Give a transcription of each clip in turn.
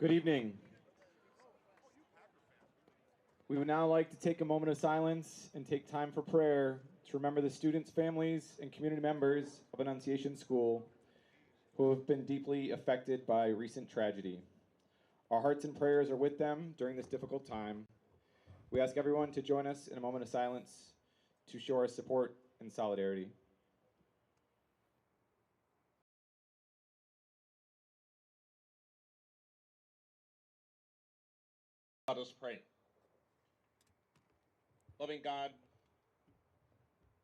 Good evening. We would now like to take a moment of silence and take time for prayer to remember the students, families, and community members of Annunciation School who have been deeply affected by recent tragedy. Our hearts and prayers are with them during this difficult time. We ask everyone to join us in a moment of silence to show our support and solidarity. Let us pray. Loving God,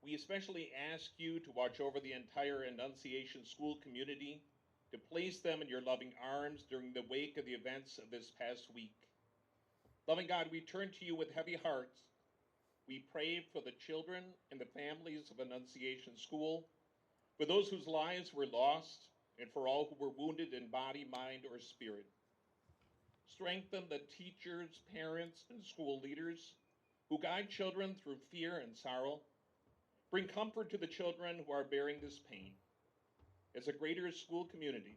we especially ask you to watch over the entire Annunciation School community, to place them in your loving arms during the wake of the events of this past week. Loving God, we turn to you with heavy hearts. We pray for the children and the families of Annunciation School, for those whose lives were lost, and for all who were wounded in body, mind, or spirit. Strengthen the teachers, parents, and school leaders who guide children through fear and sorrow. Bring comfort to the children who are bearing this pain. As a greater school community,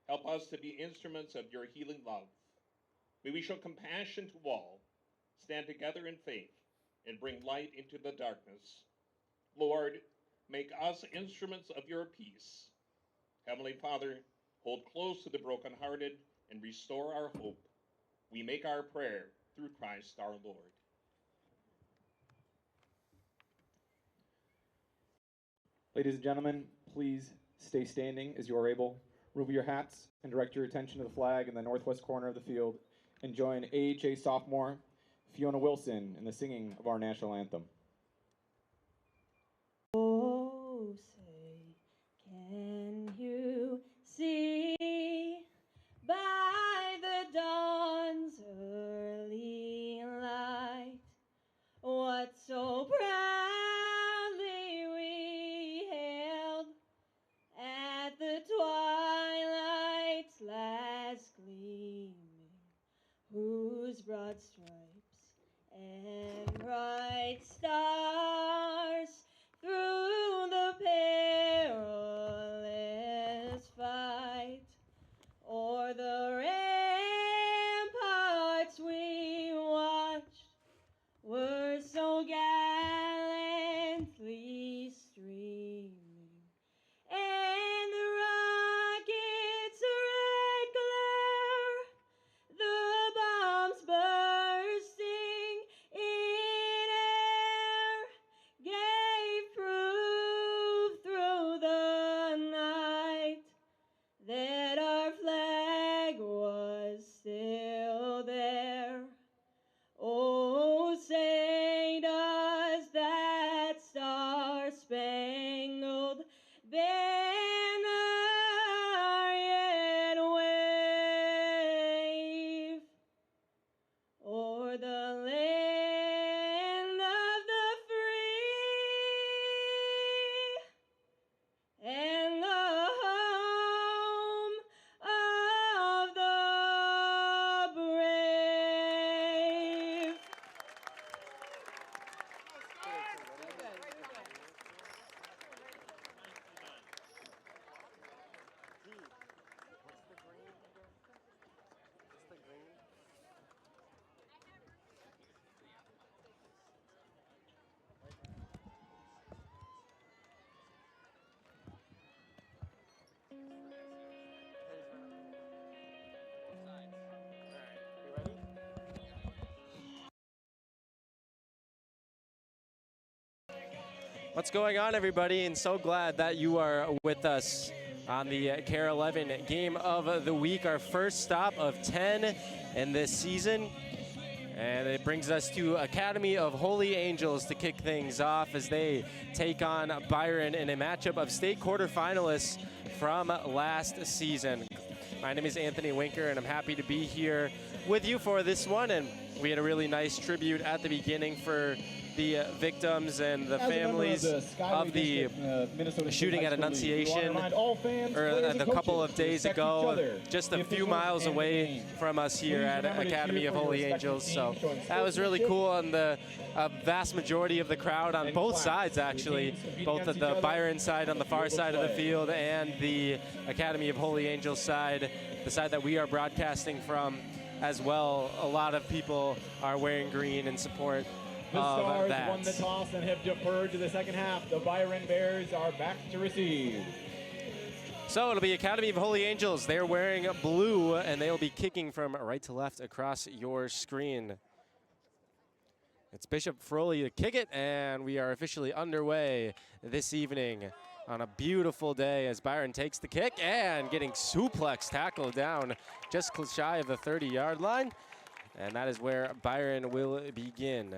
help us to be instruments of your healing love. May we show compassion to all, stand together in faith, and bring light into the darkness. Lord, make us instruments of your peace. Heavenly Father, hold close to the brokenhearted and restore our hope. We make our prayer through Christ our Lord. Ladies and gentlemen, please stay standing as you are able. Remove your hats and direct your attention to the flag in the northwest corner of the field and join AHA sophomore Fiona Wilson in the singing of our national anthem. Oh, say, can you see by the dawn's early light what so proudly we hailed at the twilight's last gleaming, whose broad stripes and bright stars through the perilous fight o'er the ramparts we watched were so gallantly streaming, and the rocket's red glare, the bombs bursting in air, gave proof through the night that our flag was still there. Oh, say does that star-spangled banner yet wave o'er the land of the free and the home of the brave. What's going on, everybody? And so glad that you are with us on the KARE 11 game of the week, our first stop of 10 in this season. And it brings us to Academy of Holy Angels to kick things off as they take on Byron in a matchup of state quarterfinalists from last season. My name is Anthony Winker, and I'm happy to be here with you for this one. And we had a really nice tribute at the beginning for the victims and the As a member families of the Minnesota shooting State at High School League, we want to Annunciation, remind all fans, or players, and a couple coaches of to days respect ago, each other, just the a few officials, miles and the away game. from us here Please at remember to cheer Academy of for your Holy respective Angels. teams, So showing that was really sportsmanship cool, and the vast majority of the crowd on and both class. sides, The actually, teams competing both against at the each other, Byron side on the far field of side of the play. field and the Academy of Holy Angels side, the side that we are broadcasting from as well. A lot of people are wearing green in support The of Stars that. won the toss and have deferred to the second half. The Byron Bears are back to receive. So it'll be Academy of Holy Angels. They're wearing blue, and they'll be kicking from right to left across your screen. It's Bishop Froley to kick it, and we are officially underway this evening on a beautiful day as Byron takes the kick and getting suplex tackled down just shy of the 30-yard line. And that is where Byron will begin.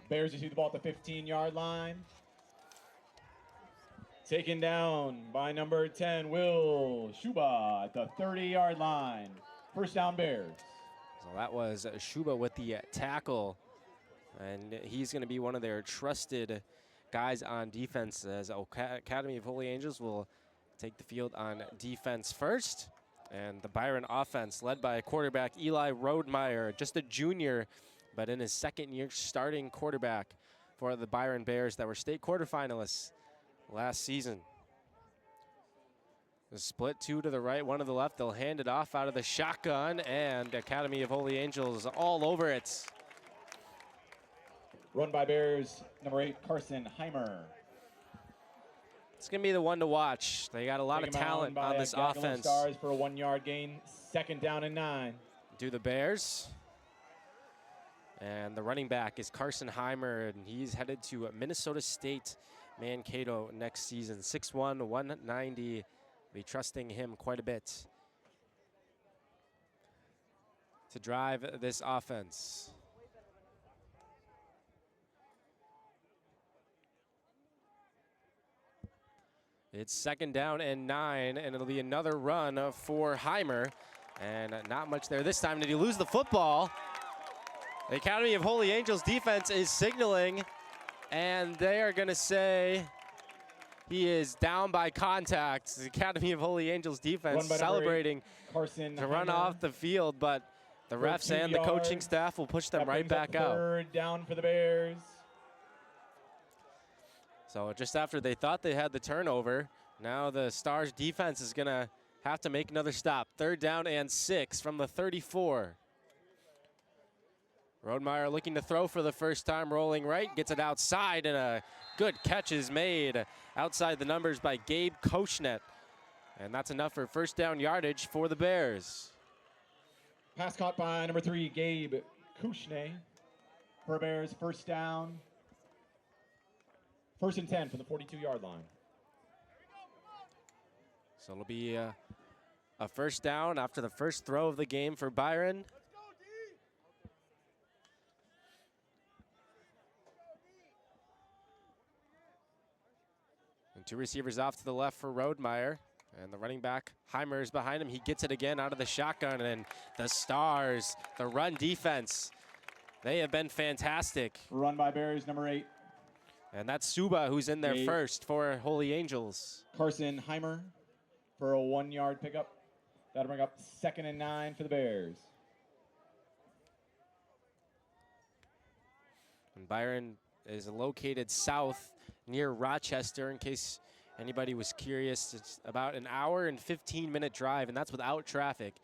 Bears receive the ball at the 15-yard line. Taken down by number 10, Will Shuba at the 30-yard line. First down, Bears. So that was Shuba with the tackle. And he's going to be one of their trusted guys on defense, as Academy of Holy Angels will take the field on defense first. And the Byron offense, led by quarterback Eli Rodemeyer, just a junior, but in his second year starting quarterback for the Byron Bears that were state quarterfinalists last season. The split, two to the right, one to the left. They'll hand it off out of the shotgun, and Academy of Holy Angels all over it. Run by Bears, number 8, Carson Heimer. It's going to be the one to watch. They got a lot of Taken talent by on this Gagnon offense. Stars for a 1-yard gain. Second down and 9. Do the Bears. And the running back is Carson Heimer, and he's headed to Minnesota State Mankato next season. 6'1", 190. Be trusting him quite a bit to drive this offense. It's second down and 9, and it'll be another run for Heimer. And not much there this time. Did he lose the football? The Academy of Holy Angels defense is signaling, and they are going to say he is down by contact. The Academy of Holy Angels defense celebrating Carson to run Heimer. off the field, but the For refs 2 and the coaching yards. staff will push them That right brings up back out. Third down for the Bears. So just after they thought they had the turnover, now the Stars defense is going to have to make another stop. Third down and 6 from the 34. Rodemeyer looking to throw for the first time, rolling right, gets it outside, and a good catch is made outside the numbers by Gabe Kochnet. And that's enough for first down yardage for the Bears. Pass caught by number 3, Gabe Kushne. For Bears, first down. First and 10 from the 42-yard line. So it'll be a first down after the first throw of the game for Byron. And 2 receivers off to the left for Rodemeyer. And the running back, Heimer, is behind him. He gets it again out of the shotgun. And the Stars, the run defense, they have been fantastic. Run by Bears, number 8, And that's Suba who's in there Gabe. first for Holy Angels. Carson Heimer for a 1-yard pickup. That'll bring up second and 9 for the Bears. And Byron is located south near Rochester, in case anybody was curious. It's about an hour and 15-minute drive, and that's without traffic,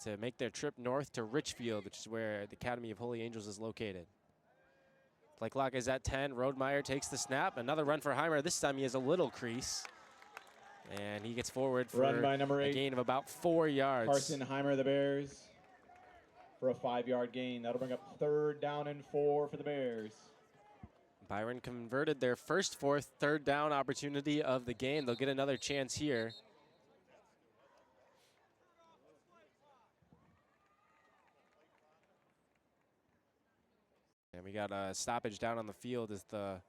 to make their trip north to Richfield, which is where the Academy of Holy Angels is located. Play clock is at 10. Rodemeyer takes the snap. Another run for Heimer. This time he has a little crease. And he gets forward for Run by number a 8, gain of about 4 yards. Carson Heimer, the Bears, for a 5-yard gain. That'll bring up third down and 4 for the Bears. Byron converted their first third down opportunity of the game. They'll get another chance here. And we got a stoppage down on the field as the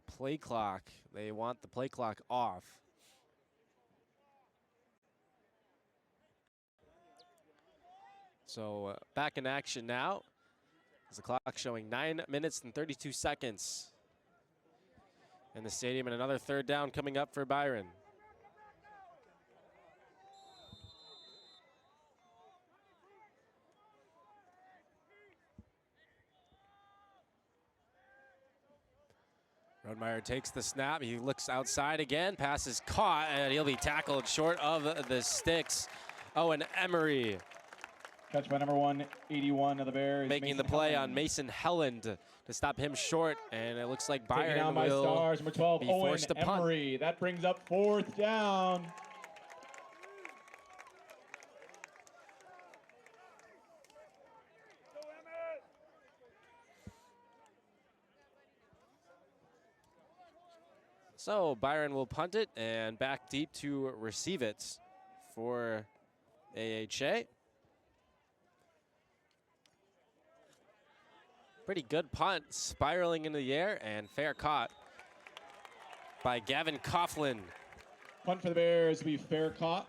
play clock. They want the play clock off. So back in action now. As the clock showing 9 minutes and 32 seconds in the stadium, and another third down coming up for Byron. Rodemeyer takes the snap. He looks outside again. Pass is caught, and he'll be tackled short of the sticks. Owen Emery Catch by number 181 of the Bears. making the play on Mason Helland to stop him short, and it looks like Taken Byron down by will Stars, number 12, be Owen forced to punt. Emery. That brings up 4th down. So Byron will punt it and back deep to receive it for AHA. Pretty good punt, spiraling into the air, and fair caught by Gavin Coughlin. Punt for the Bears will be fair caught.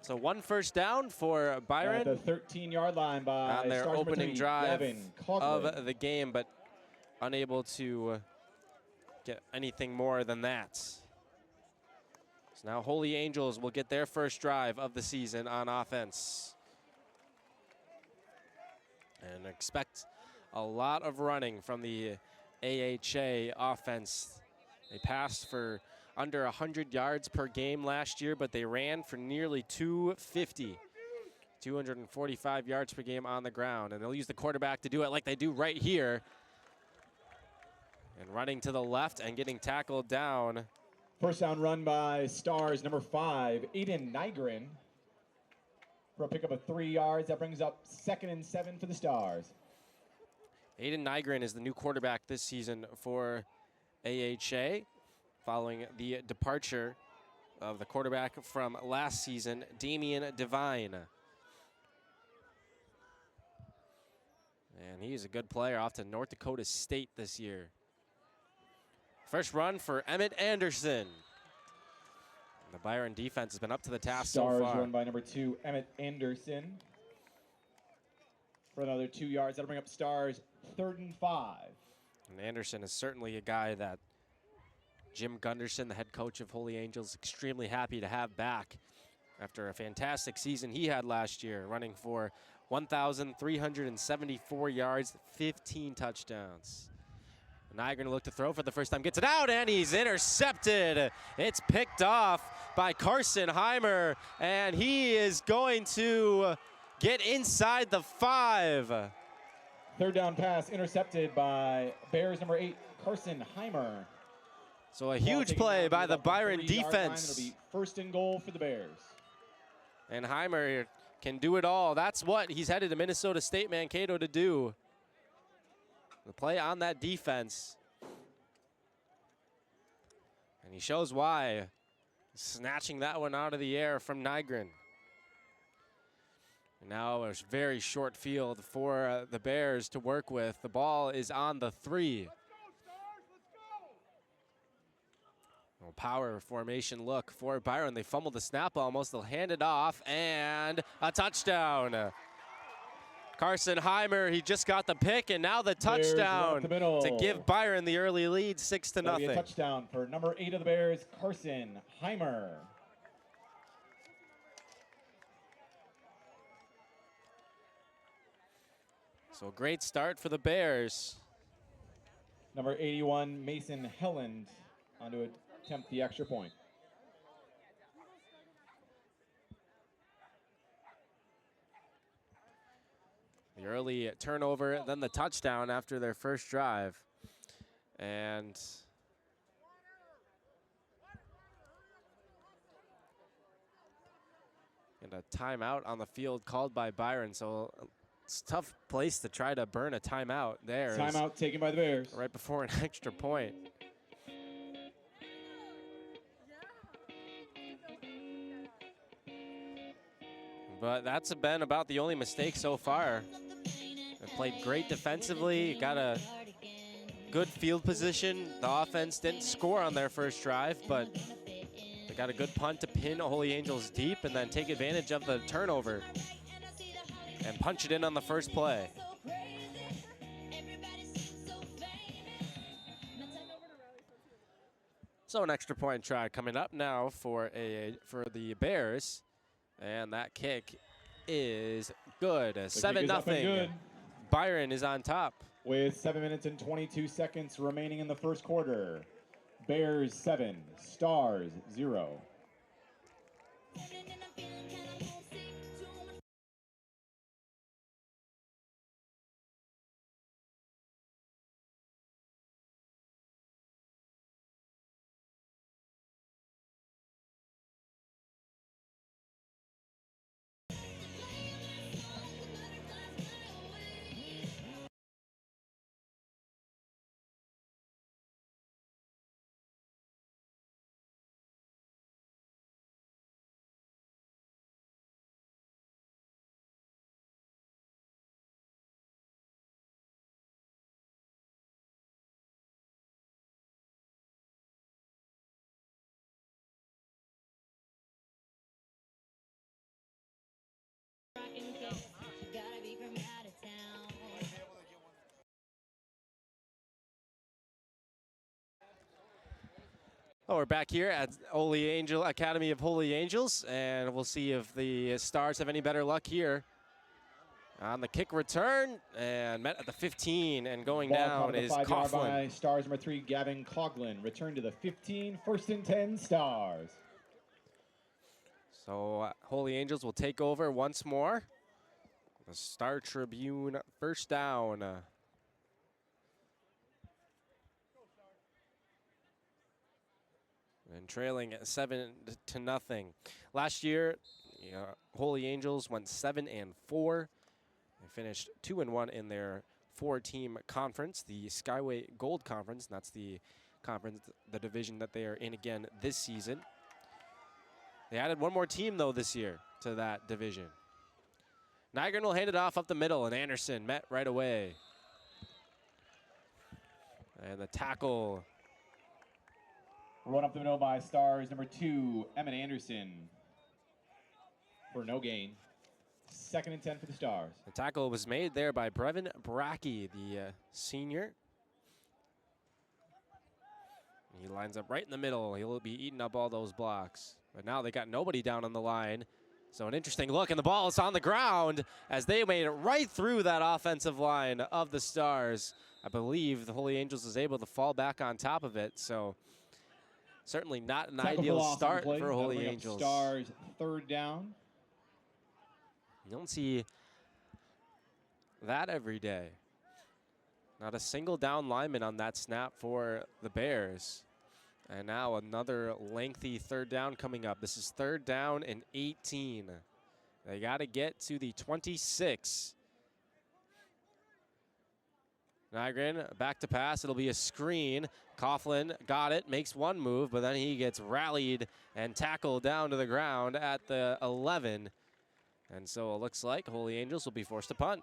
So 1 first down for Byron At the 13-yard line by on their Stars number opening 3, drive Gavin Coughlin. of the game, but unable to get anything more than that. So now Holy Angels will get their first drive of the season on offense. And expect a lot of running from the AHA offense. They passed for under 100 yards per game last year, but they ran for nearly 250. 245 yards per game on the ground, and they'll use the quarterback to do it like they do right here. And running to the left and getting tackled down. First down run by Stars number 5, Aiden Nygren, for a pickup of 3 yards. That brings up 2nd and 7 for the Stars. Aiden Nygren is the new quarterback this season for AHA, following the departure of the quarterback from last season, Damian Devine. And he's a good player off to North Dakota State this year. First run for Emmett Anderson. The Byron defense has been up to the task Stars so far. run by number 2, Emmett Anderson, for another 2 yards. That'll bring up Stars 3rd and 5. And Anderson is certainly a guy that Jim Gunderson, the head coach of Holy Angels, extremely happy to have back after a fantastic season he had last year, running for 1,374 yards, 15 touchdowns. Nygren look to throw for the first time, gets it out, and he's intercepted. It's picked off by Carson Heimer, and he is going to get inside the 5. Third down pass intercepted by Bears number 8, Carson Heimer. So a Ball huge taken play down by to the about Byron 3-yard line. defense. It'll be 1st and goal for the Bears. And Heimer can do it all. That's what he's headed to Minnesota State Mankato to do. The play on that defense. And he shows why. Snatching that one out of the air from Nygren. And now a very short field for the Bears to work with. The ball is on the 3. Little power formation look for Byron. They fumbled the snap almost. They'll hand it off, and a touchdown. Carson Heimer, he just got the pick, and now the Bears touchdown up the middle. to give Byron the early lead, 6-0. That'll be a touchdown for number 8 of the Bears, Carson Heimer. So great start for the Bears. Number 81, Mason Helland, on to attempt the extra point. The early turnover, then the touchdown after their first drive. And a timeout on the field called by Byron. So it's a tough place to try to burn a timeout there. Timeout taken by the Bears. Right before an extra point. But that's been about the only mistake so far. They played great defensively, got a good field position. The offense didn't score on their first drive, but they got a good punt to pin Holy Angels deep and then take advantage of the turnover. and punch it in on the first play. So an extra point try coming up now for the Bears, and that kick is good. 7-0. Byron is on top. With 7 minutes and 22 seconds remaining in the first quarter. Bears 7, Stars 0. Oh, we're back here at Holy Angel Academy of Holy Angels, and we'll see if the Stars have any better luck here. On the kick return, and met at the 15, and going down is Coughlin. Stars number 3, Gavin Coughlin. Return to the 15, 1st and 10, Stars. So Holy Angels will take over once more. The Star Tribune first down. And trailing at 7-0. Last year, Holy Angels went 7-4. They finished 2-1 in their 4-team conference, the Skyway Gold Conference. And that's the conference, the division that they are in again this season. They added one more team though this year to that division. Nygren will hand it off up the middle, and Anderson met right away. And the tackle. Run up the middle by Stars number 2, Emmett Anderson. For no gain. 2nd and 10 for the Stars. The tackle was made there by Brevin Brackey, the senior. He lines up right in the middle. He'll be eating up all those blocks. But now they got nobody down on the line. So an interesting look, and the ball is on the ground as they made it right through that offensive line of the Stars. I believe the Holy Angels is able to fall back on top of it. So certainly not an ideal start for Holy Angels. Stars 3rd down. You don't see that every day. Not a single down lineman on that snap for the Bears. And now another lengthy 3rd down coming up. This is 3rd down and 18. They got to get to the 26. Nygren back to pass. It'll be a screen. Coughlin got it, makes one move, but then he gets rallied and tackled down to the ground at the 11. And so it looks like Holy Angels will be forced to punt.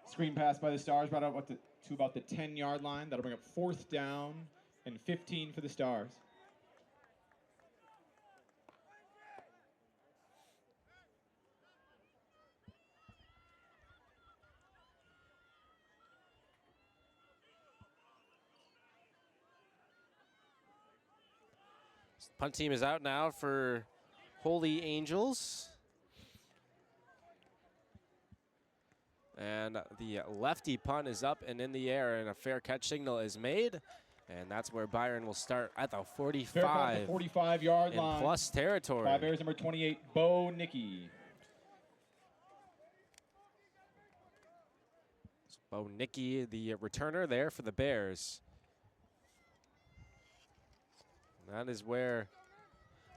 Screen pass by the Stars brought up to about the 10-yard line. That'll bring up 4th down and 15 for the Stars. Punt team is out now for Holy Angels. And the lefty punt is up and in the air, and a fair catch signal is made. And that's where Byron will start at the 45. 45-yard line. Plus territory. By Bears number 28, Bo Nicky. So Bo Nicky, the returner there for the Bears. And that is where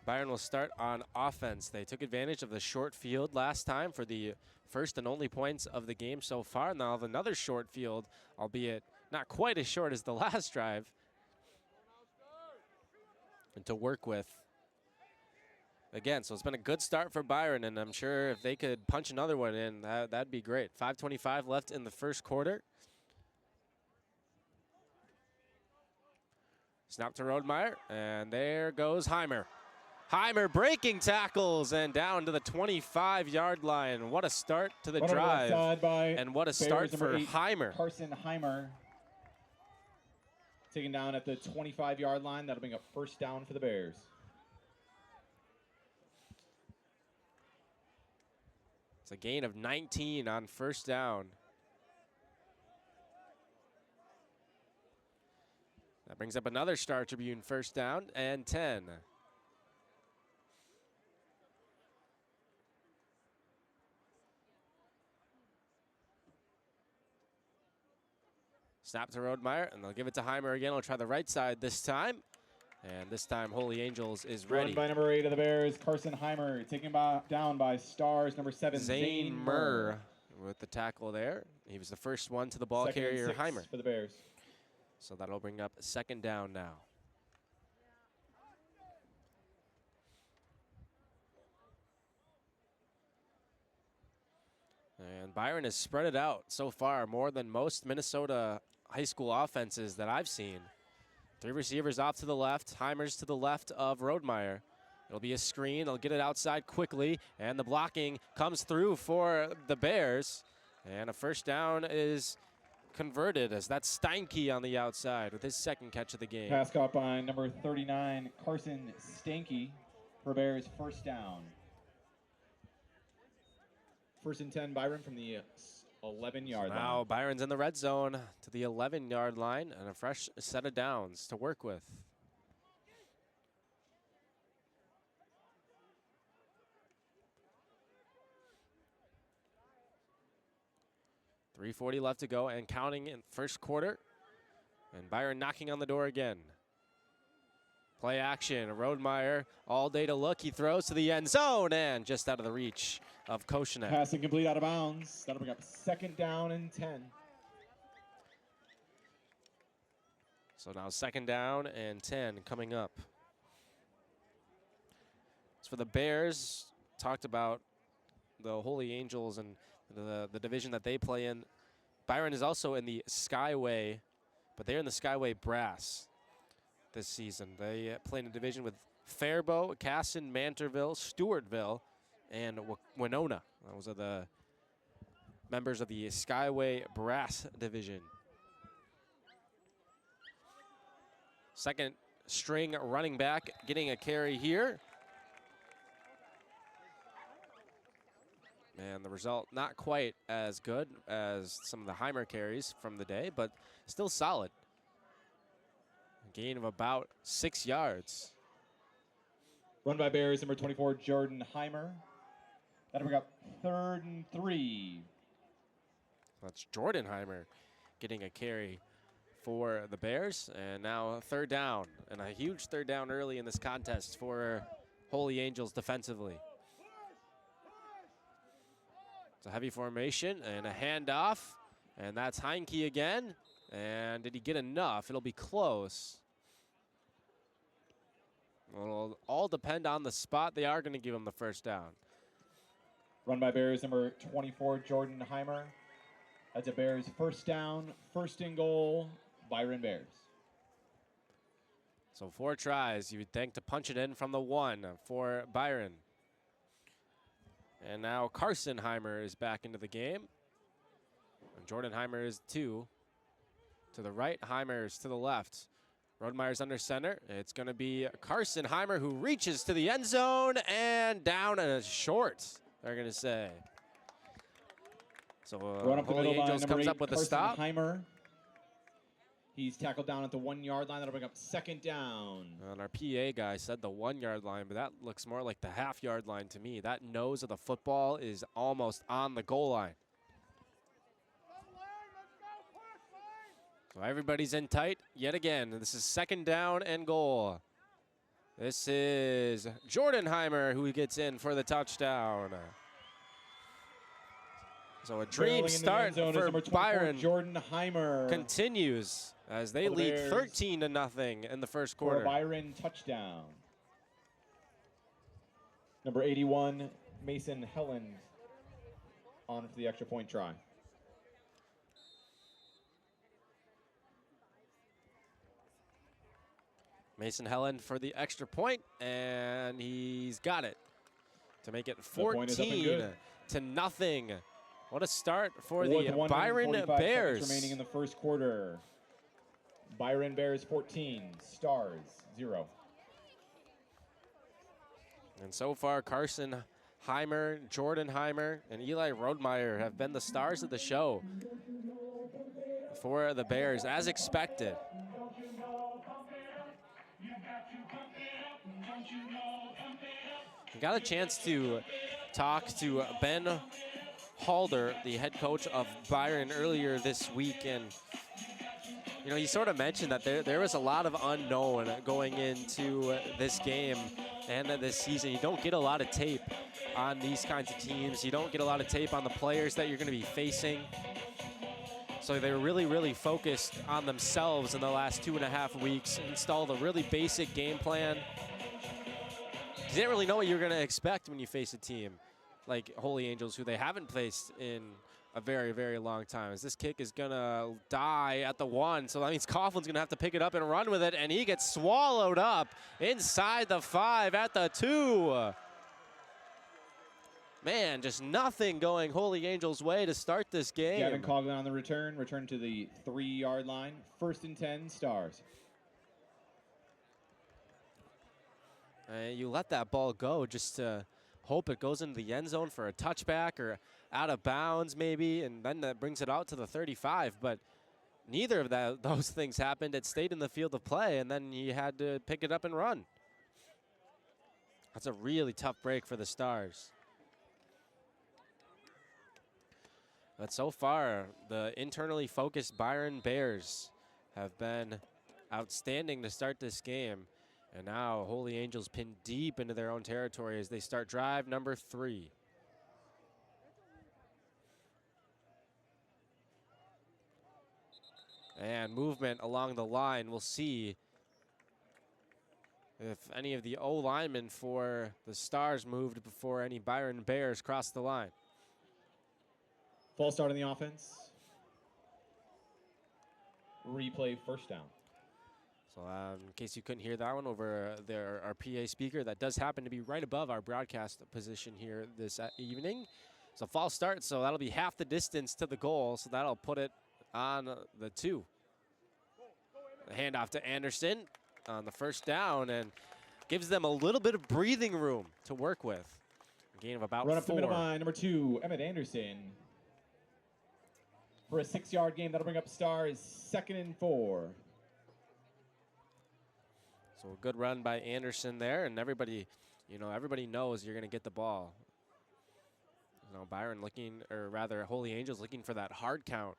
Byron will start on offense. They took advantage of the short field last time for the first and only points of the game so far. Now have another short field, albeit not quite as short as the last drive, and to work with. Again, so it's been a good start for Byron, and I'm sure if they could punch another one in, that'd be great. 5:25 left in the first quarter. Snap to Rodemeyer, and there goes Heimer. Heimer breaking tackles and down to the 25-yard line. What a start to the Run on the left drive. side by And what a Bears start number for 8, Heimer. Carson Heimer. Taken down at the 25-yard line. That'll bring up first down for the Bears. It's a gain of 19 on first down. That brings up another Star Tribune first down and 10. Snap to Rodemeyer, and they'll give it to Heimer again. He'll try the right side this time. And this time, Holy Angels is ready. Run by number 8 of the Bears, Carson Heimer. Taken down by Stars number 7, Zane Murr with the tackle there. He was the first one to the ball Second and carrier, 6 Heimer. for the Bears. So that'll bring up second down now. And Byron has spread it out so far more than most Minnesota high school offenses that I've seen. 3 receivers off to the left, Heimer's to the left of Rodemeyer. It'll be a screen, they'll get it outside quickly, and the blocking comes through for the Bears. And a first down is converted as that's Steinke on the outside with his second catch of the game. Pass caught by number 39, Carson Stanke for Bears first down. First and 10, Byron from the 11-yard line. Now Byron's in the red zone to the 11-yard line and a fresh set of downs to work with. .340 left to go and counting in first quarter. And Byron knocking on the door again. Play action, Rodemeyer all day to look. He throws to the end zone and just out of the reach of Koshinek. Passing complete out of bounds. That'll bring up second down and 10. So now second down and 10 coming up. As for the Bears, talked about the Holy Angels and the division that they play in. Byron is also in the Skyway, but they're in the Skyway Brass this season. They play in a division with Faribault, Casson, Mantorville, Stewartville, and Winona. Those are the members of the Skyway Brass division. Second string running back getting a carry here. And the result not quite as good as some of the Heimer carries from the day, but still solid. A gain of about 6 yards. Run by Bears, number 24, Jordan Heimer. That'll bring up 3rd and 3. That's Jordan Heimer getting a carry for the Bears. And now third down, and a huge third down early in this contest for Holy Angels defensively. It's a heavy formation and a handoff, and that's Heinke again. And did he get enough? It'll be close. It'll all depend on the spot. They are going to give him the first down. Run by Bears, number 24, Jordan Heimer. That's a Bears first down, first and goal, Byron Bears. So 4 tries, you would think, to punch it in from the 1 for Byron. And now Carson Heimer is back into the game. And Jordan Heimer is 2. To the right, Heimer is to the left. Rodemeyer's under center. It's going to be Carson Heimer who reaches to the end zone and down and short, they're going to say. So Run up the Holy middle by Angels number comes 8, up with a Carson stop. Heimer. He's tackled down at the 1-yard line. That'll bring up second down. And our PA guy said the 1-yard line, but that looks more like the half-yard line to me. That nose of the football is almost on the goal line. So everybody's in tight yet again. This is second down and goal. This is Jordan Heimer who gets in for the touchdown. So a dream start for Byron Jordan Heimer continues as they For the lead Bears. 13-0 in the first for a quarter. Byron touchdown. Number 81, Mason Helland on for the extra point try. Mason Helen for the extra point, and he's got it to make it point is up and 14 good. to nothing. What a start for With the 1 minute and Byron 45 seconds Bears. remaining in the first quarter. Byron Bears 14, Stars 0. And so far, Carson Heimer, Jordan Heimer, and Eli Rodemeyer have been the stars of the show for the Bears, as expected. Got a chance to talk to Ben Halder, the head coach of Byron, earlier this week, and you know, he sort of mentioned that there was a lot of unknown going into this game and this season. You don't get a lot of tape on these kinds of teams. You don't get a lot of tape on the players that you're going to be facing. So they were really, really focused on themselves in the last 2.5 weeks, installed a really basic game plan. You didn't really know what you were going to expect when you face a team like Holy Angels, who they haven't faced in a very, very long time. As this kick is gonna die at the 1, so that means Coughlin's gonna have to pick it up and run with it, and he gets swallowed up inside the 5 at the 2. Man, just nothing going Holy Angels' way to start this game. Gavin Coughlin on the return to the 3-yard line. 1st and 10, Stars. You let that ball go just to hope it goes into the end zone for a touchback or out of bounds maybe, and then that brings it out to the 35. But neither of those things happened. It stayed in the field of play, and then you had to pick it up and run. That's a really tough break for the Stars. But so far, the internally focused Byron Bears have been outstanding to start this game. And now Holy Angels pinned deep into their own territory as they start drive number 3. And movement along the line. We'll see if any of the O-linemen for the Stars moved before any Byron Bears crossed the line. False start on the offense. Replay 1st down. So in case you couldn't hear that one over our PA speaker, that does happen to be right above our broadcast position here this evening. So false start, so that'll be half the distance to the goal, so that'll put it on the 2. The handoff to Anderson on the 1st down, and gives them a little bit of breathing room to work with. A gain of about 4. Run up the middle line, number 2, Emmett Anderson. For a 6-yard gain, that'll bring up Stars 2nd and 4. So a good run by Anderson there, and everybody knows you're going to get the ball. You know, Byron looking, or rather Holy Angels looking for that hard count.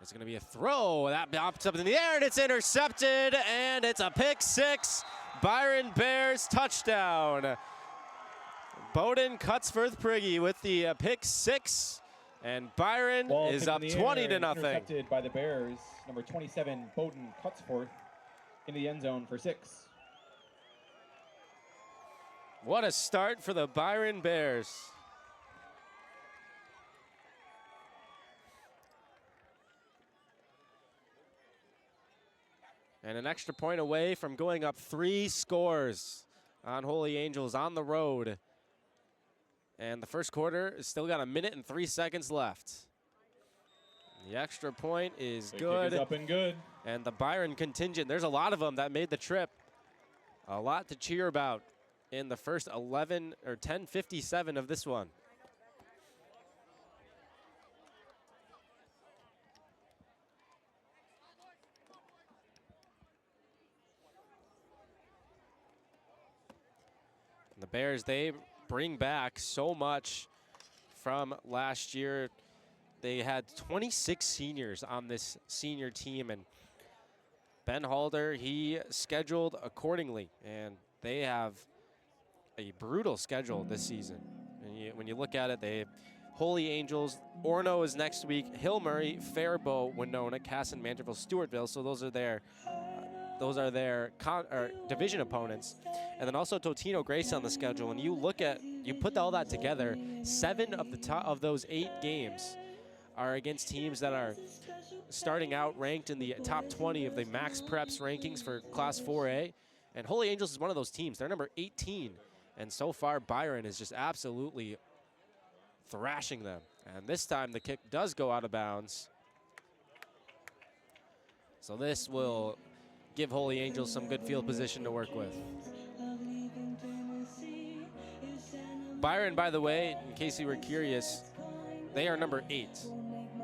It's going to be a throw. That pops up in the air, and it's intercepted, and it's a pick 6. Byron Bears touchdown. Bowden Cutsforth-Prigge with the pick 6, and Byron Ball is taken up in the 20 air to and nothing. Intercepted by the Bears. Number 27, Bowden Cutsforth, in the end zone for 6. What a start for the Byron Bears. And an extra point away from going up 3 scores on Holy Angels on the road. And the first quarter has still got 1 minute and 3 seconds left. The extra point is The good. kick is up and good. And the Byron contingent, there's a lot of them that made the trip. A lot to cheer about in the first 10:57 of this one. The Bears, they bring back so much from last year. They had 26 seniors on this senior team, and Ben Halder, he scheduled accordingly, and they have a brutal schedule this season. And when you look at it, they have Holy Angels, Orono is next week, Hill Murray, Faribault, Winona, Casson, Manderville, Stewartville. So those are their division opponents. And then also Totino Grace on the schedule. And you put all that together, 7 of those 8 games are against teams that are starting out ranked in the top 20 of the Max Preps rankings for Class 4A. And Holy Angels is one of those teams. They're number 18. And so far, Byron is just absolutely thrashing them. And this time, the kick does go out of bounds. So this will give Holy Angels some good field position to work with. Byron, by the way, in case you were curious, they are number 8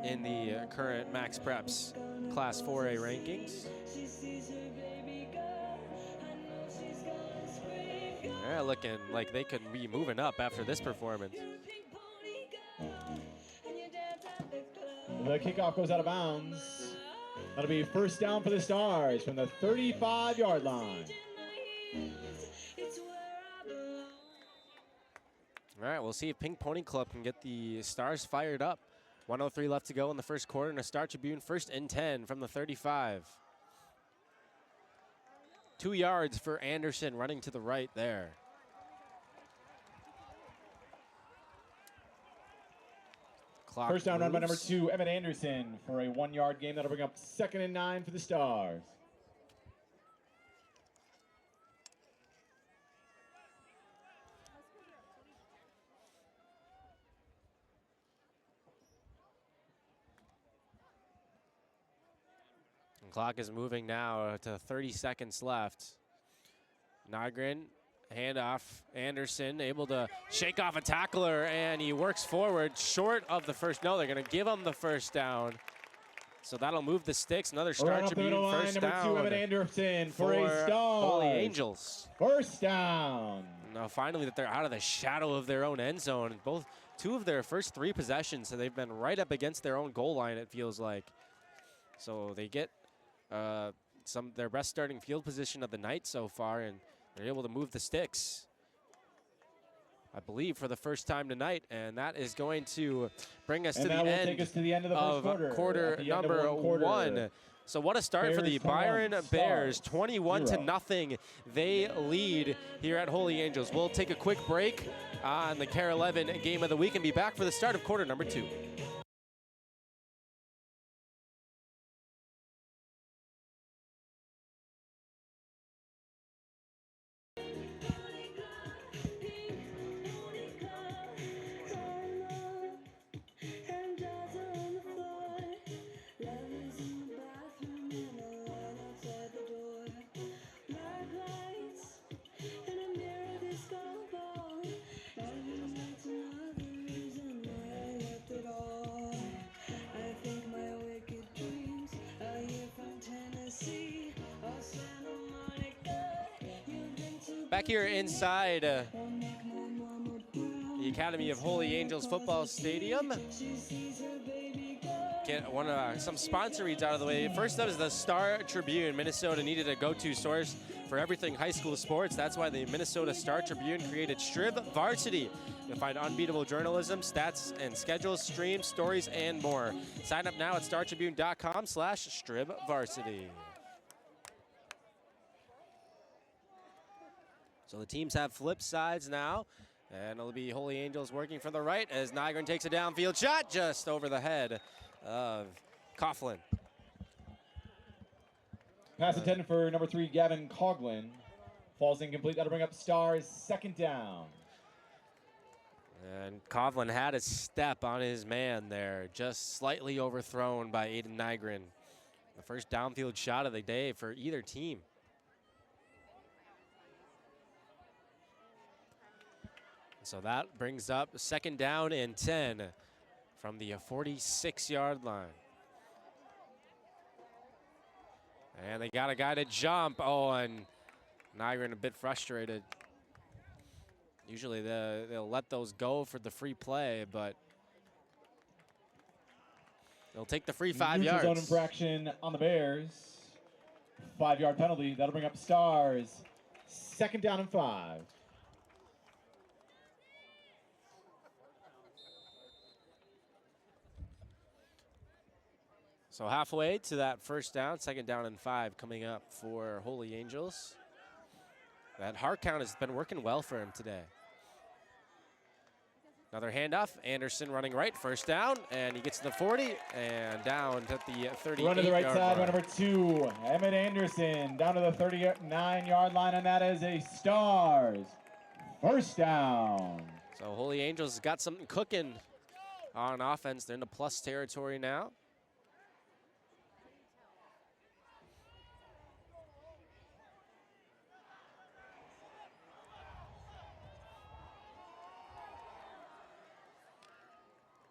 in the current Max Preps Class 4A rankings. Yeah, looking like they could be moving up after this performance. The kickoff goes out of bounds. That'll be first down for the Stars from the 35-yard line. All right, we'll see if Pink Pony Club can get the Stars fired up. 1:03 left to go in the first quarter, and a Star Tribune first and 10 from the 35. 2 yards for Anderson running to the right there. Clock First down run by number moves. 2, Emmett Anderson, for a 1-yard gain. That'll bring up 2nd and 9 for the Stars. And clock is moving now to 30 seconds left. Nygren, handoff. Anderson able to shake off a tackler, and he works forward short of the first. No, they're going to give him the first down. So that'll move the sticks. Another Star Right up the Tribune middle line, first number 2, down Emmett Anderson, for for a Star. Holy Angels. First down. Now finally that they're out of the shadow of their own end zone. Two of their first 3 possessions, so they've been right up against their own goal line, it feels like. So they get their best starting field position of the night so far, and they're able to move the sticks, I believe, for the first time tonight. And that is going to bring us to the end take us to the end of the first of quarter. At the end of number one quarter. 1. So what a start for the Bears come Byron on, Bears, Stars 21 0. to nothing. They lead here at Holy Angels. We'll take a quick break on the KARE 11 game of the week and be back for the start of quarter number 2. Back here inside the Academy of Holy Angels Football Stadium. Get some sponsor reads out of the way. First up is the Star Tribune. Minnesota needed a go-to source for everything high school sports. That's why the Minnesota Star Tribune created Strib Varsity. You'll find unbeatable journalism, stats and schedules, streams, stories, and more. Sign up now at startribune.com/stribvarsity. So the teams have flip sides now, and it'll be Holy Angels working from the right as Nygren takes a downfield shot just over the head of Coughlin. Pass intended for number 3, Gavin Coughlin. Falls incomplete. That'll bring up Stars 2nd down. And Coughlin had a step on his man there, just slightly overthrown by Aiden Nygren. The first downfield shot of the day for either team. So that brings up 2nd down and 10 from the 46-yard line. And they got a guy to jump. Oh, and Nygren a bit frustrated. Usually they'll let those go for the free play, but they'll take the free 5 Neutral yards. zone infraction on the Bears. 5-yard penalty. That'll bring up Stars 2nd down and 5. So halfway to that first down, 2nd down and 5 coming up for Holy Angels. That heart count has been working well for him today. Another handoff. Anderson running right, first down, and he gets to the 40 and down to the 38. Run to the right side by number 2, Emmett Anderson, down to the 39-yard line, and that is a Stars first down. So Holy Angels got something cooking on offense. They're in the plus territory now.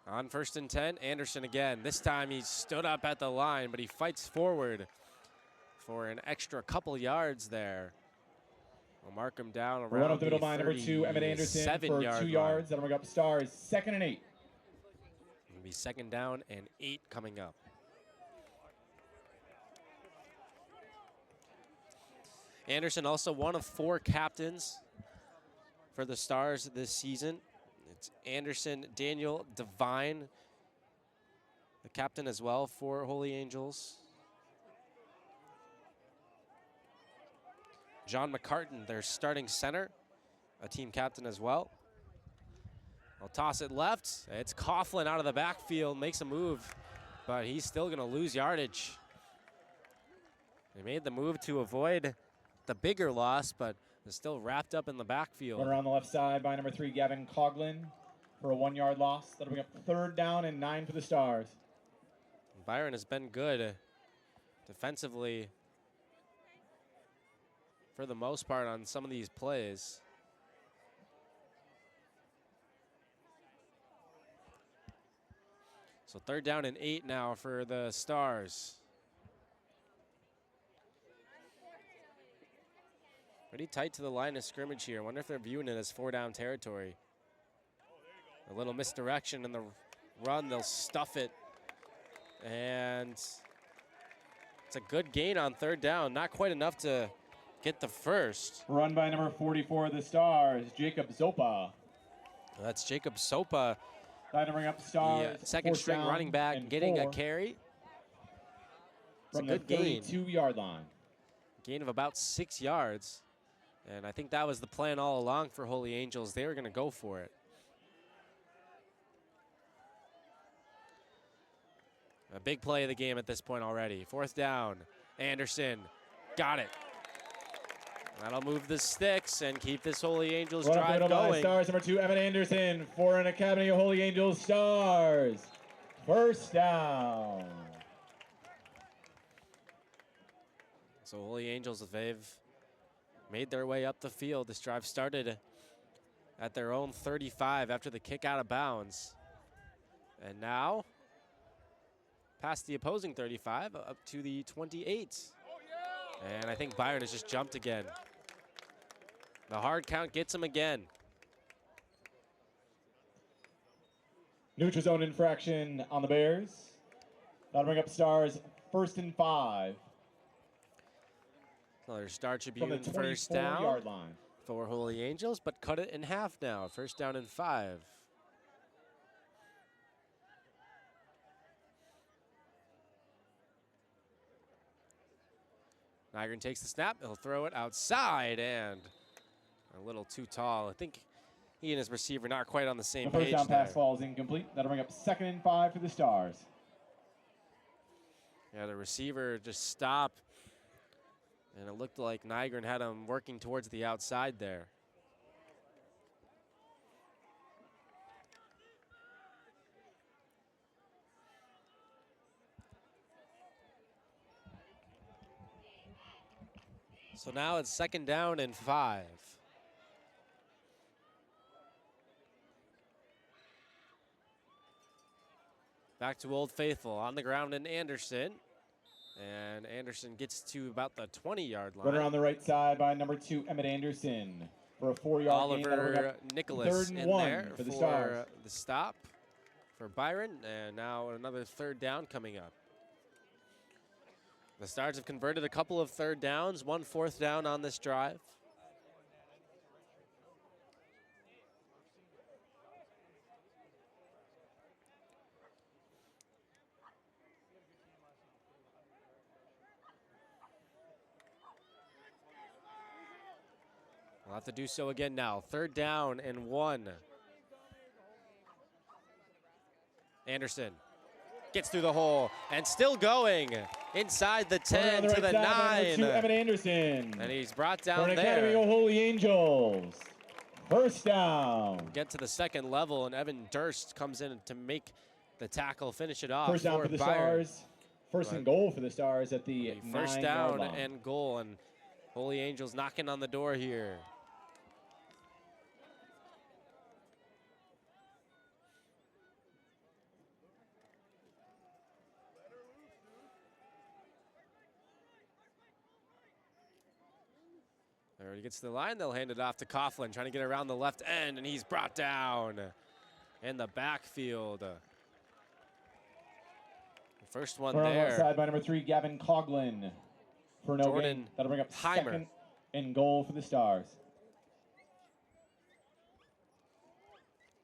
On 1st and 10, Anderson again. This time he stood up at the line, but he fights forward for an extra couple yards there. We'll mark him down around Run up the middle line, number 2, Emmett Anderson for 2 yards. That'll bring up Stars 2nd and 8. It'll be 2nd down and 8 coming up. Anderson also one of 4 captains for the Stars this season. It's Anderson, Daniel Devine, the captain as well for Holy Angels. John McCartan, their starting center, a team captain as well. I'll toss it left. It's Coughlin out of the backfield, makes a move, but he's still going to lose yardage. They made the move to avoid the bigger loss, but is still wrapped up in the backfield. Run around the left side by number 3, Gavin Coughlin for a 1-yard loss. That'll bring up 3rd down and 9 for the Stars. Byron has been good defensively for the most part on some of these plays. So 3rd down and 8 now for the Stars. Pretty tight to the line of scrimmage here. I wonder if they're viewing it as 4-down territory. A little misdirection in the run, they'll stuff it. And it's a good gain on 3rd down. Not quite enough to get the first. Run by number 44 of the Stars, Jacob Zopa. That's Jacob Sopa, Trying to bring up Stars. the second string running back, getting a carry. It's a from good the gain. 32-yard line. Gain of about 6 yards. And I think that was the plan all along for Holy Angels. They were going to go for it. A big play of the game at this point already. 4th down. Anderson got it. That'll move the sticks and keep this Holy Angels Run up the drive middle by going. Stars, number 2, Emmett Anderson for an Academy of Holy Angels Stars. First down. So Holy Angels, they've made their way up the field. This drive started at their own 35 after the kick out of bounds. And now past the opposing 35 up to the 28. And I think Byron has just jumped again. The hard count gets him again. Neutral zone infraction on the Bears. That'll bring up Stars 1st and 5 Another Star from the Tribune first down 24-yard line. for Holy Angels, but cut it in half now. 1st down and 5. Nygren takes the snap. He'll throw it outside and a little too tall. I think he and his receiver not quite on the same The first page down there. pass falls incomplete. That'll bring up 2nd and 5 for the Stars. Yeah, the receiver just stopped. And it looked like Nygren had him working towards the outside there. So now it's 2nd down and 5. Back to Old Faithful on the ground in Anderson. And Anderson gets to about the 20-yard line. Run around the right side by number 2, Emmett Anderson for a 4-yard gain. That'll bring Oliver up Nicholas 3rd and in 1 there for the Stars. the stop for Byron. And now another 3rd down coming up. The Stars have converted a couple of 3rd downs, 1 4th down on this drive. We'll have to do so again now. 3rd down and 1. Anderson gets through the hole and still going inside the Runner 10 on to the right side, 9. number 2, Emmett Anderson. And he's brought For down an Academy there. of Holy Angels. First down. Get to the second level, and Evan Durst comes in to make the tackle, finish it off. First down for the Byron. Stars. First and But goal for the Stars at the First 9-yard down line. and goal, and Holy Angels knocking on the door here. There he gets to the line. They'll hand it off to Coughlin, trying to get around the left end, and he's brought down in the backfield. The first one Run on the left there. side by number 3, Gavin Coughlin. For no Jordan gain. That'll bring up Heimer. second and goal for the Stars.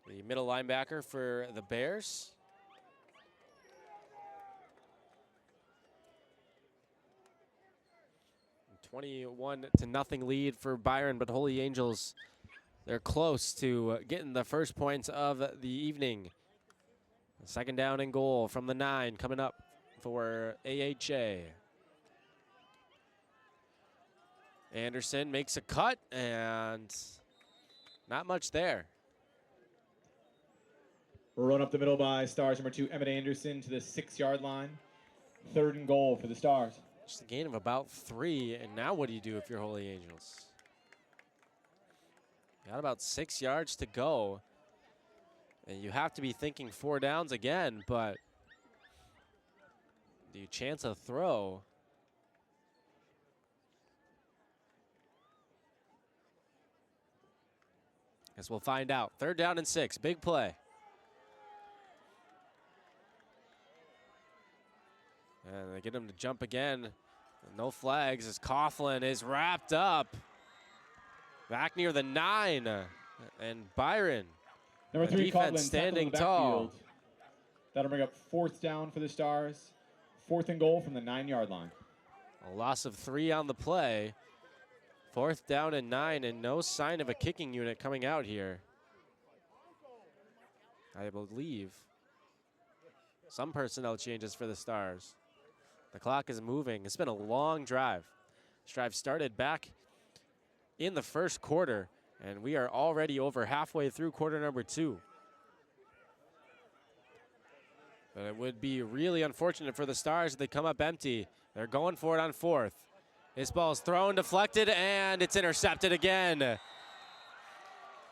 The middle linebacker for the Bears. And 21-0 lead for Byron, but Holy Angels, they're close to getting the first points of the evening. Second down and goal from the 9 coming up for AHA. Anderson makes a cut, and not much there. Run up the middle by Stars number 2, Emmett Anderson to the 6-yard line. Third and goal for the Stars. Just a gain of about 3, and now what do you do if you're Holy Angels? Got about 6 yards to go, and you have to be thinking 4 downs again, but do you chance a throw? Guess we'll find out. 3rd down and 6, big play. And they get him to jump again. No flags as Coughlin is wrapped up. Back near the 9. And Byron, Number the 3, defense Coughlin standing tackled in the tall. backfield. That'll bring up 4th down for the Stars. 4th and goal from the 9-yard line. A loss of 3 on the play. 4th down and 9, and no sign of a kicking unit coming out here. I believe some personnel changes for the Stars. The clock is moving. It's been a long drive. This drive started back in the first quarter, and we are already over halfway through quarter number 2. But it would be really unfortunate for the Stars if they come up empty. They're going for it on 4th. This ball's thrown, deflected, and it's intercepted again.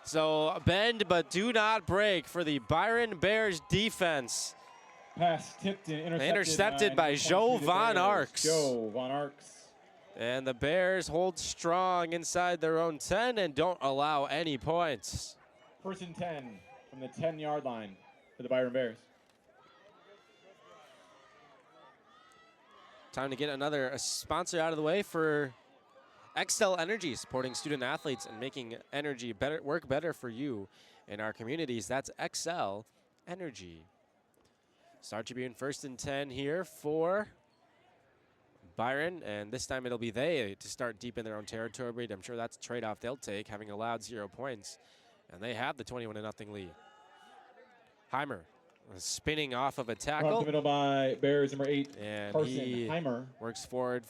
So bend but do not break for the Byron Bears defense. Pass tipped and Intercepted by Joe Von Arx. Joe Von Arx. And the Bears hold strong inside their own 10 and don't allow any points. 1st and 10 from the 10-yard line for the Byron Bears. Time to get another sponsor out of the way for Xcel Energy, supporting student athletes and making energy better, work better for you in our communities. That's Xcel Energy. Star Tribune 1st and 10 here for Byron, and this time it'll be they to start deep in their own territory. I'm sure that's a trade-off they'll take, having allowed 0 points, and they have the 21-0 lead. Heimer spinning off of a Run up tackle, the middle by Bears number 8, and Carson he Heimer. works forward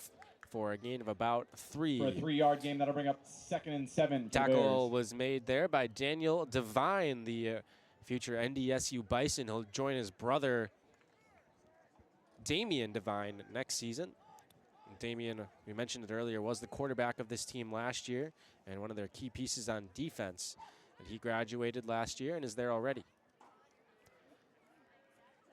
for a gain of about 3. For a 3-yard game, that'll bring up 2nd and 7 for the Tackle Bears. was made there by Daniel Devine, the future NDSU Bison. He'll join his brother Damian Devine next season. Damian, we mentioned it earlier, was the quarterback of this team last year and one of their key pieces on defense. And he graduated last year and is there already.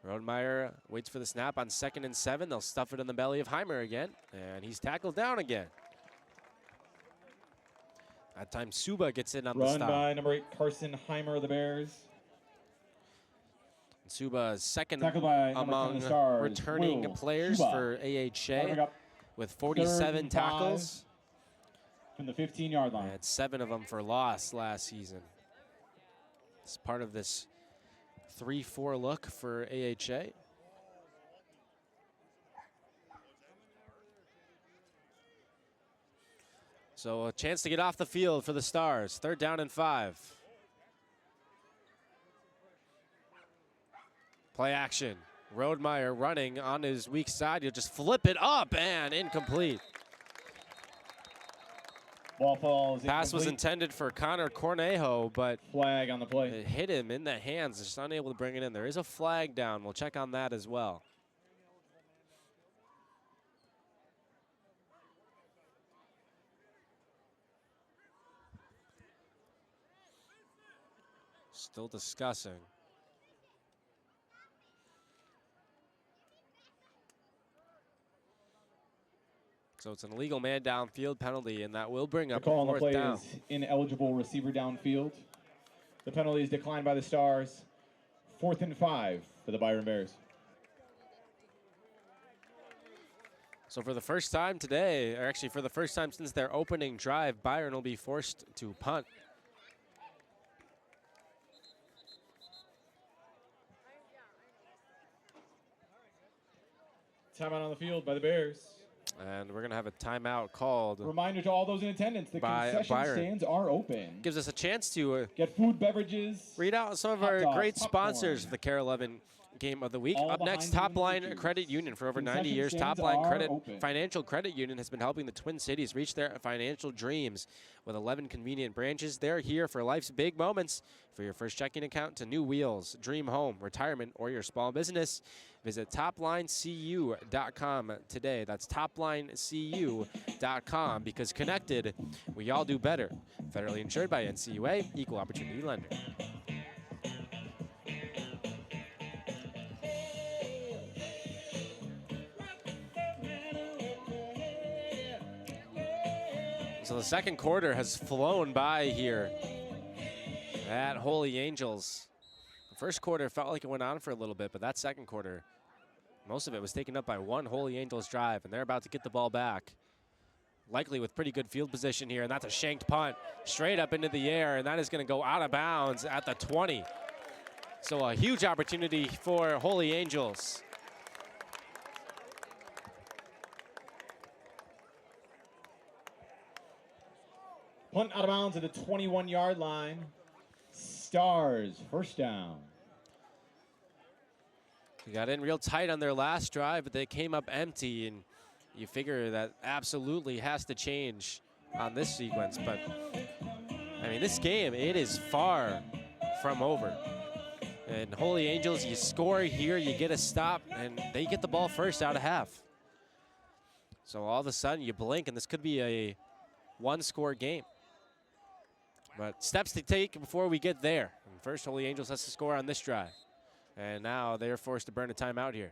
Rodemeyer waits for the snap on 2nd and 7. They'll stuff it in the belly of Heimer again, and he's tackled down again. That time Suba gets in on the Run stop. by number 8, Carson Heimer of the Bears. Suba second Tackled by number 10 of among the Stars, returning Will players Suba. for That'll bring AHA up with 3rd 47 and 5 tackles. from the 15-yard line. Had 7 of them for loss last season. It's part of this 3-4 look for AHA. So a chance to get off the field for the Stars. 3rd down and 5. Play action. Rodemeyer running on his weak side. He'll just flip it up and incomplete. Ball falls. Pass was incomplete. intended for Connor Cornejo, but Flag on the play. it hit him in the hands. Just unable to bring it in. There is a flag down. We'll check on that as well. Still discussing. So it's an illegal man downfield penalty, and that will bring The up call on the fourth play down. is ineligible receiver downfield. The penalty is declined by the Stars. 4th and 5 for the Byron Bears. So for the first time today, or actually for the first time since their opening drive, Byron will be forced to punt. Timeout on the field by the Bears. And we're going to have a timeout called. Reminder to all those in attendance, the By concession Byron. stands are open. Gives us a chance to Get food, beverages. read out some of Hot our dogs, great popcorn. sponsors for the Care 11 Game of the Week. All Up next, behind Top the Line bleachers. Credit Union. For over 90 Concession years, stands Top Line are Credit open. Financial Credit Union has been helping the Twin Cities reach their financial dreams. With 11 convenient branches, they're here for life's big moments. For your first checking account to new wheels, dream home, retirement, or your small business, visit toplinecu.com today. That's toplinecu.com, because connected, we all do better. Federally insured by NCUA, Equal Opportunity Lender. So the second quarter has flown by here at Holy Angels. The first quarter felt like it went on for a little bit, but that second quarter, most of it was taken up by one Holy Angels drive, and they're about to get the ball back. Likely with pretty good field position here, and that's a shanked punt straight up into the air, and that is going to go out of bounds at the 20. So a huge opportunity for Holy Angels. Punt out of bounds at the 21-yard line. Stars, first down. They got in real tight on their last drive, but they came up empty, and you figure that absolutely has to change on this sequence. But, I mean, this game, it is far from over. And Holy Angels, you score here, you get a stop, and they get the ball first out of half. So all of a sudden, you blink, and this could be a one-score game. But steps to take before we get there. And first, Holy Angels has to score on this drive. And now they're forced to burn a timeout here.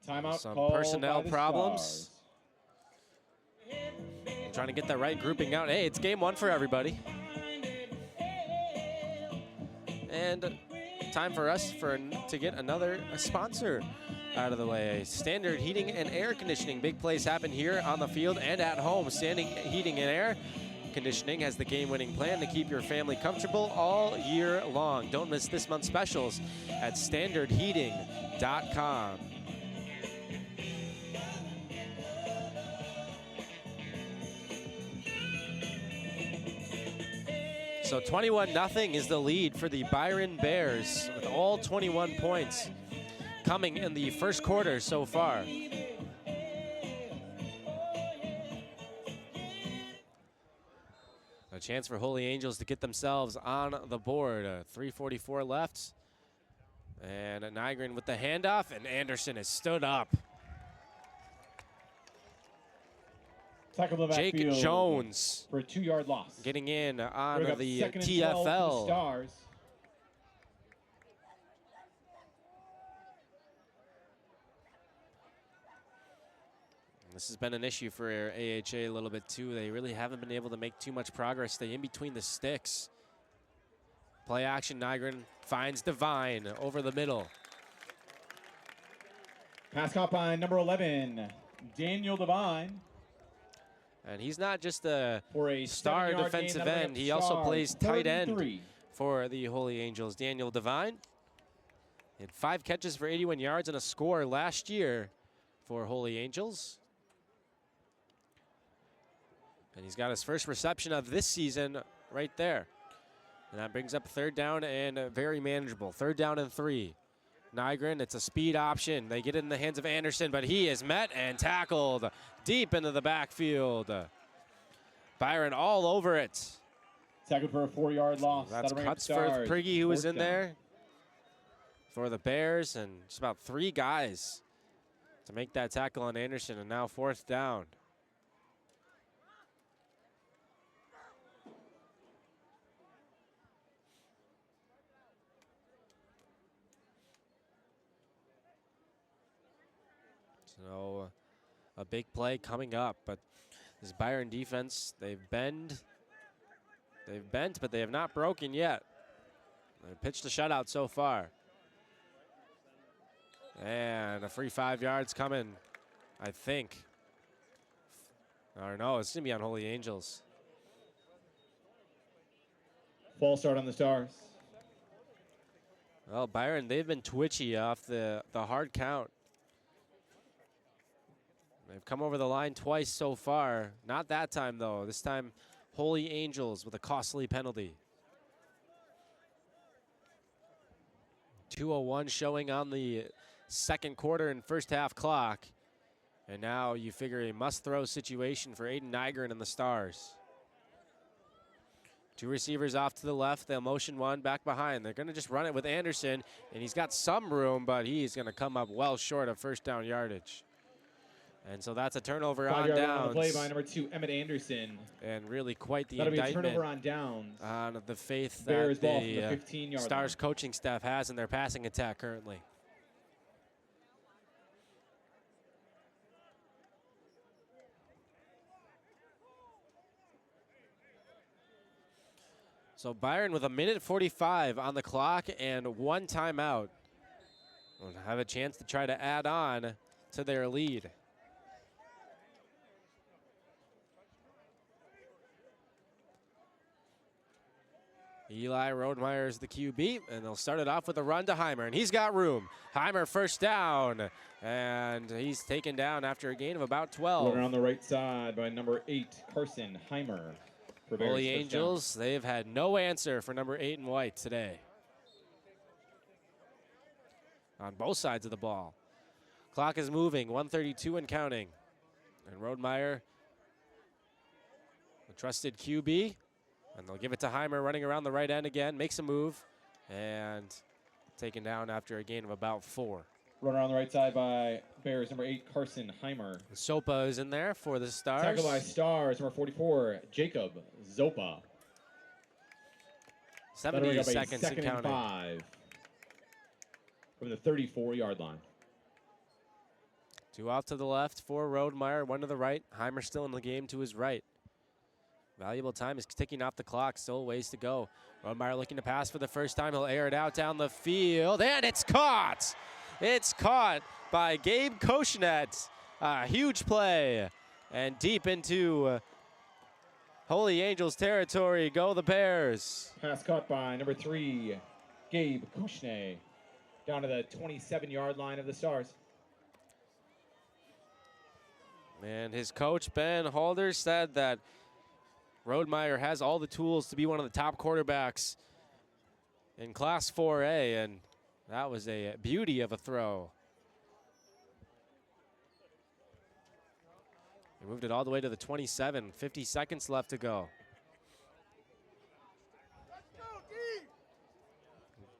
Timeout Some called personnel by the problems. Stars. Trying to get that right grouping out. Hey, it's game one for everybody. And time for us to get another sponsor out of the way. Standard Heating and Air Conditioning. Big plays happen here on the field and at home. Standing Heating and Air Conditioning has the game-winning plan to keep your family comfortable all year long. Don't miss this month's specials at standardheating.com. So 21-0 is the lead for the Byron Bears, with all 21 points coming in the first quarter so far. A chance for Holy Angels to get themselves on the board. 3:44 left. And Nygren with the handoff, and Anderson has stood up. Tackle the Jake backfield Jones for a 2-yard loss. getting in on Bring up the 2nd and 12 for the TFL. Stars. This has been an issue for AHA a little bit too. They really haven't been able to make too much progress. Stay in between the sticks. Play action, Nygren finds Devine over the middle. Pass caught by number 11, Daniel Devine. And he's not just a For a star 7-yard defensive gain, that'll bring end. up He also Stars, plays 3rd tight and end 3. for the Holy Angels. Daniel Devine had 5 catches for 81 yards and a score last year for Holy Angels. And he's got his first reception of this season right there. And that brings up third down and very manageable. Third down and 3. Nygren, it's a speed option. They get it in the hands of Anderson, but he is met and tackled deep into the backfield. Byron all over it. Tackled for a 4-yard loss. That's That'll bring up Cutsforth Stars. Prigge who was Fourth in down. there for the Bears, and just about 3 guys to make that tackle on Anderson, and now 4th down. So a big play coming up, but this Byron defense, they've bent, but they have not broken yet. They've pitched a shutout so far. And a free 5 yards coming, I think. Or no, it's gonna be on Holy Angels. False start on the Stars. Well, Byron, they've been twitchy off the hard count. They've come over the line twice so far. Not that time, though. This time, Holy Angels with a costly penalty. 2:01 showing on the second quarter and first half clock. And now you figure a must-throw situation for Aiden Nygren and the Stars. 2 receivers off to the left. They'll motion one back behind. They're going to just run it with Anderson, and he's got some room, but he's going to come up well short of first down yardage. And so that's a turnover on 5-yard run on the downs. play by number 2, Emmett Anderson. And really quite the That'll be a indictment turnover on downs. on the faith Bears that ball from the the 15-yard Stars line. coaching staff has in their passing attack currently. So Byron with 1:45 on the clock and 1 timeout will have a chance to try to add on to their lead. Eli Rodemeyer is the QB, and they'll start it off with a run to Heimer, and he's got room. Heimer first down, and he's taken down after a gain of about 12. Runner on the right side by number 8, Carson Heimer. For Bears, Holy first down. Angels, they've had no answer for number 8 and white today. On both sides of the ball. Clock is moving, 1:32 and counting. And Rodemeyer, the trusted QB, and they'll give it to Heimer running around the right end again, makes a move, and taken down after a gain of about 4. Runner on the right side by Bears, number 8, Carson Heimer. Sopa is in there for the Stars. Tackled by Stars, number 44, Jacob Zopa. That'll bring 70 up a seconds and second and counting. 5 from the 34-yard line. 2 off to the left for Rodemeyer, 1 to the right. Heimer still in the game to his right. Valuable time is ticking off the clock. Still a ways to go. Rodemeyer looking to pass for the first time. He'll air it out down the field, and it's caught. It's caught by Gabe Koshnet. A huge play, and deep into Holy Angels territory go the Bears. Pass caught by number 3, Gabe Kushne, down to the 27-yard line of the Stars. And his coach, Ben Halder, said that Rodemeyer has all the tools to be one of the top quarterbacks in Class 4A, and that was a beauty of a throw. He moved it all the way to the 27, 50 seconds left to go.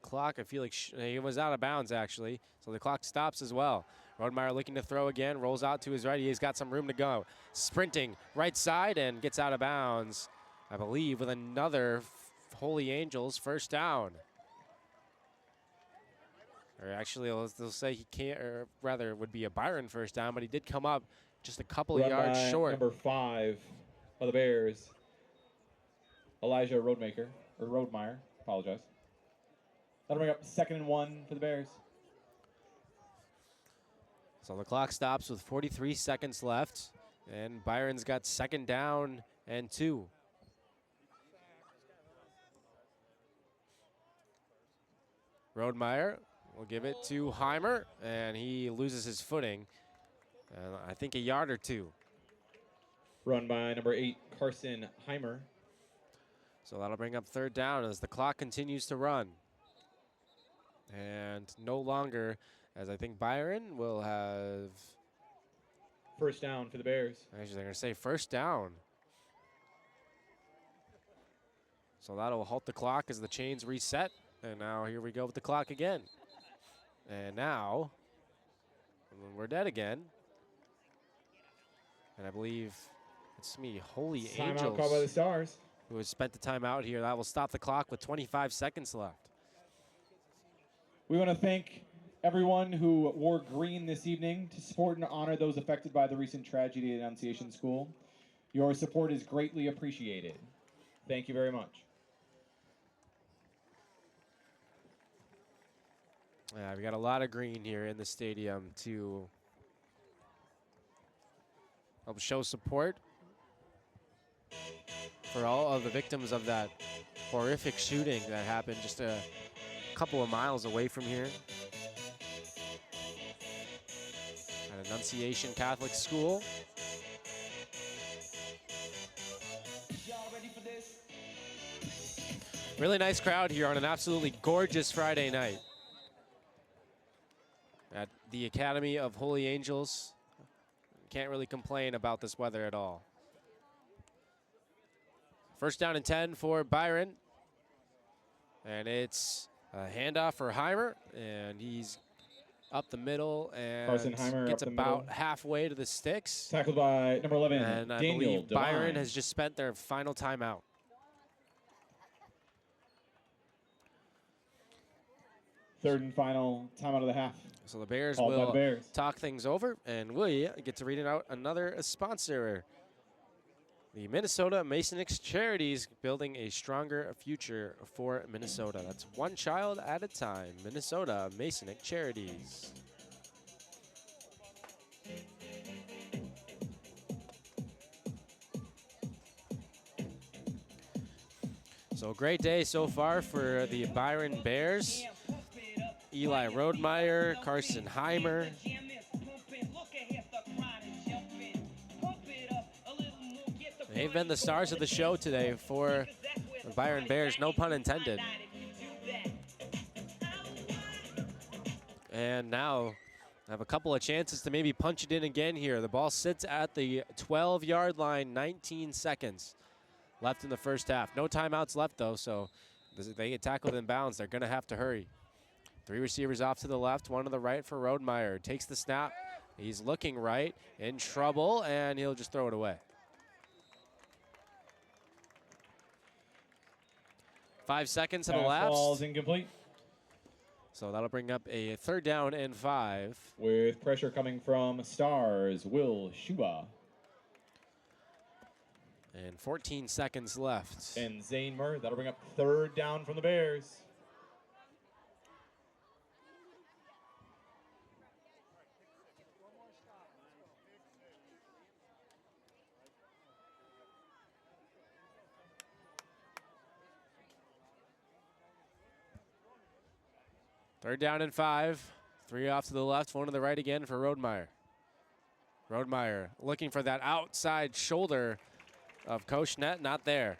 Clock, I feel like he was out of bounds actually, so the clock stops as well. Rodemeyer looking to throw again, rolls out to his right. He's got some room to go. Sprinting right side and gets out of bounds, I believe, with another Holy Angels first down. Or actually, they'll say he can't, or rather, it would be a Byron first down, but he did come up just a couple of Run yards by short. number 5 of the Bears, Elijah Rodemeyer, apologize. That'll bring up 2nd and 1 for the Bears. So the clock stops with 43 seconds left, and Byron's got 2nd down and 2. Rodemeyer will give it to Heimer, and he loses his footing. I think a yard or 2. Run by number 8, Carson Heimer. So that'll bring up third down as the clock continues to run. And no longer, as I think Byron will have, First down for the Bears. actually they're going to say first down. So that'll halt the clock as the chains reset. And now here we go with the clock again. And now we're dead again. And I believe it's me, Holy Timeout Angels, called by the Stars. who has spent the timeout here. That will stop the clock with 25 seconds left. We want to thank everyone who wore green this evening to support and honor those affected by the recent tragedy at Annunciation School. Your support is greatly appreciated. Thank you very much. Yeah, we got a lot of green here in the stadium to help show support for all of the victims of that horrific shooting that happened just a couple of miles away from here at Annunciation Catholic School. Really nice crowd here on an absolutely gorgeous Friday night at the Academy of Holy Angels. Can't really complain about this weather at all. First down and 10 for Byron. And it's a handoff for Heimer, and he's up the middle and Carson Heimer gets up the about middle. halfway to the sticks. Tackled by number 11, And I Daniel believe Byron Devine. has just spent their final timeout. Third and final timeout of the half. So the Bears Called by the will Bears. talk things over, and we get to read out another sponsor. The Minnesota Masonic Charities, building a stronger future for Minnesota. That's one child at a time. Minnesota Masonic Charities. So great day so far for the Byron Bears. Eli Rodemeyer, Carson Heimer. They've been the stars of the show today for the Byron Bears, no pun intended. And now have a couple of chances to maybe punch it in again here. The ball sits at the 12-yard line, 19 seconds left in the first half. No timeouts left, though, so if they get tackled in bounds, they're going to have to hurry. Three receivers off to the left, one to the right for Rodemeyer. Takes the snap. He's looking right, in trouble, and he'll just throw it away. 5 seconds have Pass elapsed. ball's incomplete. So that'll bring up a third down and 5. With pressure coming from Stars, Will Shuba And 14 seconds left. and Zane Murr. That'll bring up third down from the Bears. Third down and 5. 3 off to the left, 1 to the right again for Rodemeyer. Rodemeyer looking for that outside shoulder of Koshnet, not there.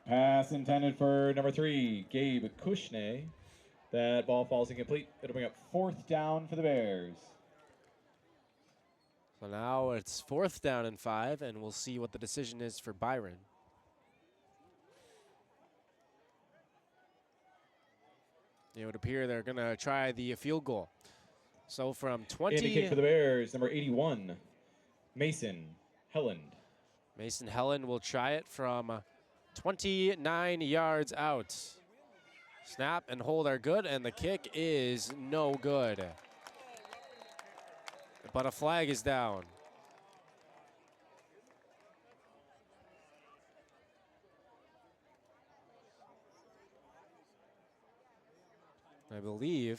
Pass intended for number 3, Gabe Kushney. That ball falls incomplete. It'll bring up fourth down for the Bears. So now it's 4th down and 5, and we'll see what the decision is for Byron. It would appear they're going to try the field goal. So from 20... Indicate for the Bears, number 81, Mason Helland. Mason Helen will try it from 29 yards out. Snap and hold are good, and the kick is no good. But a flag is down. I believe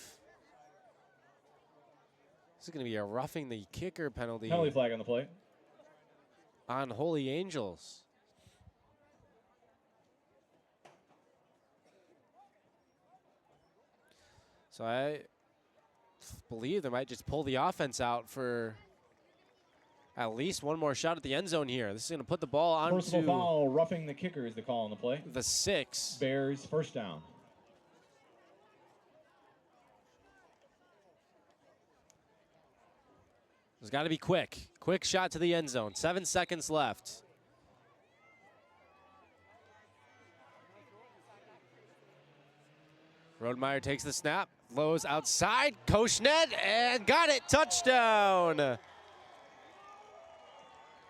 this is going to be a roughing the kicker penalty Penalty flag on the play. on Holy Angels. So I believe they might just pull the offense out for at least one more shot at the end zone here. This is going to put the ball Personal onto foul, roughing the kicker is the call on the play. the 6. Bears first down. It's got to be quick. Quick shot to the end zone. 7 seconds left. Rodemeyer takes the snap, flows outside, Koshnet, and got it, touchdown.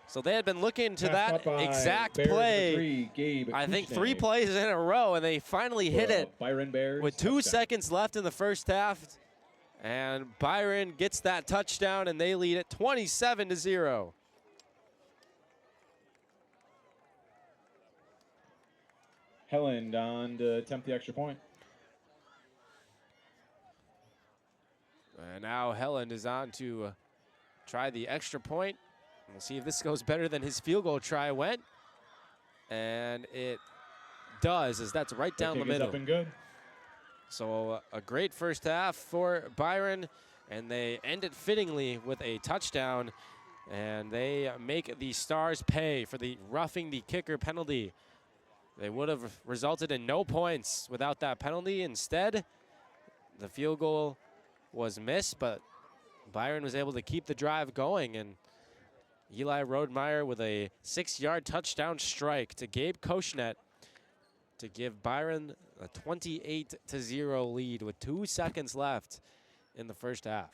So they had been looking to that exact play, I think 3 plays in a row, and they finally hit it Byron Bears with 2 seconds left in the first half. And Byron gets that touchdown, and they lead it 27-0. Helland on to attempt the extra point. And now Helland is on to try the extra point. We'll see if this goes better than his field goal try went. And it does, as that's right down the middle. Up and good. So a great first half for Byron, and they end it fittingly with a touchdown. And they make the Stars pay for the roughing the kicker penalty. They would have resulted in no points without that penalty. Instead, the field goal was missed, but Byron was able to keep the drive going, and Eli Rodemeyer with a 6-yard touchdown strike to Gabe Koshnet to give Byron a 28-0 lead with 2 seconds left in the first half.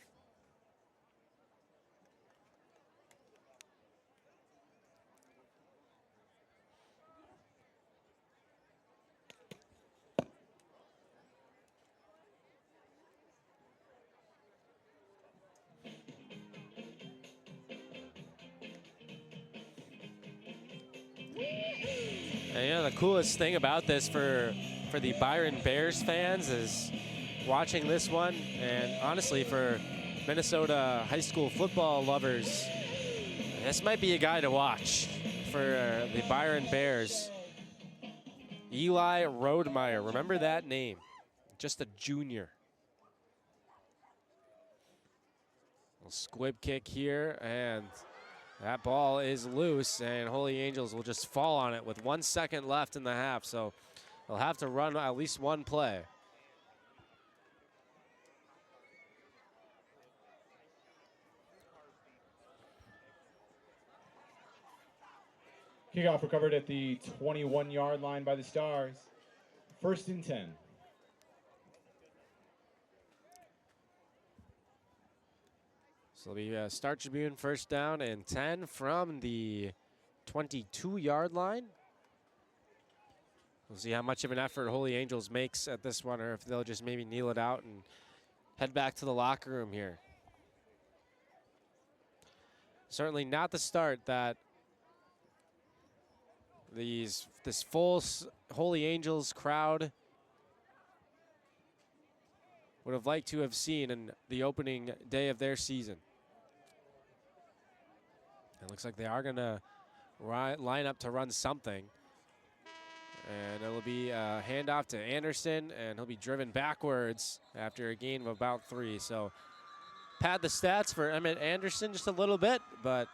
And you know, the coolest thing about this for the Byron Bears fans is watching this one, and honestly for Minnesota high school football lovers, this might be a guy to watch for the Byron Bears. Eli Rodemeyer, remember that name, just a junior. Little squib kick here, and that ball is loose, and Holy Angels will just fall on it with 1 second left in the half, so they'll have to run at least one play. Kickoff recovered at the 21-yard line by the Stars. 1st and 10. So it'll be a Star Tribune first down and 10 from the 22-yard line. We'll see how much of an effort Holy Angels makes at this one, or if they'll just maybe kneel it out and head back to the locker room here. Certainly not the start that this full Holy Angels crowd would have liked to have seen in the opening day of their season. It looks like they are going to line up to run something. And it'll be a handoff to Anderson, and he'll be driven backwards after a gain of about 3. So pad the stats for Emmett Anderson just a little bit, but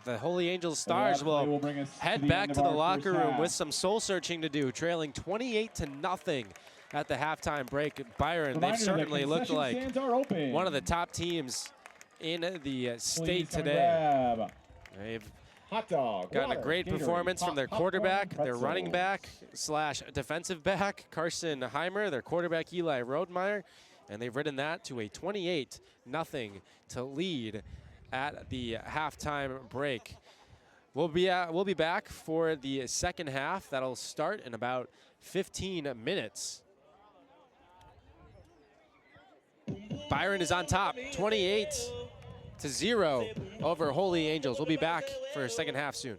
the Holy Angels Stars will head back to the locker room with some soul searching to do, trailing 28-0 at the halftime break. Byron, they've certainly looked like one of the top teams in the state today. They've gotten a great performance from their quarterback, their running back / defensive back, Carson Heimer, their quarterback, Eli Rodemeyer, and they've ridden that to a 28-0 to lead at the halftime break. We'll be back for the second half. That'll start in about 15 minutes. Byron is on top, 28-0 over Holy Angels. We'll be back for a second half soon.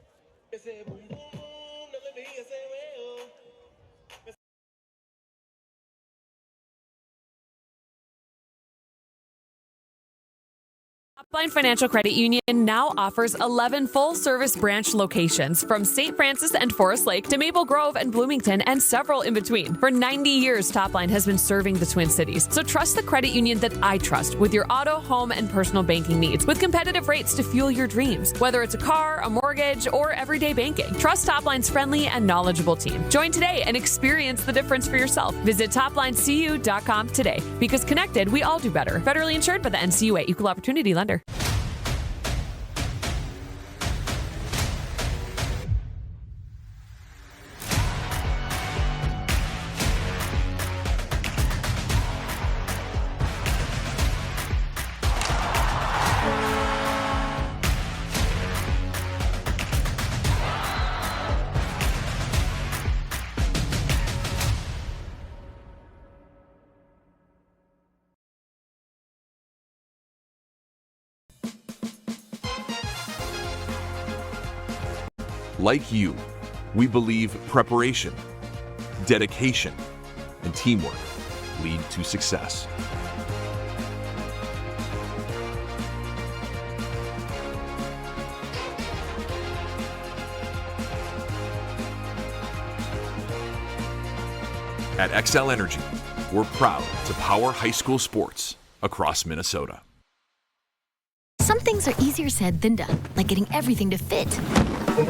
Topline Financial Credit Union now offers 11 full-service branch locations from St. Francis and Forest Lake to Maple Grove and Bloomington and several in between. For 90 years, Topline has been serving the Twin Cities. So trust the credit union that I trust with your auto, home, and personal banking needs with competitive rates to fuel your dreams. Whether it's a car, a mortgage, or everyday banking, trust Topline's friendly and knowledgeable team. Join today and experience the difference for yourself. Visit toplinecu.com today because connected, we all do better. Federally insured by the NCUA, Equal Opportunity Lender. Like you, we believe preparation, dedication, and teamwork lead to success. At XL Energy, we're proud to power high school sports across Minnesota. Some things are easier said than done, like getting everything to fit.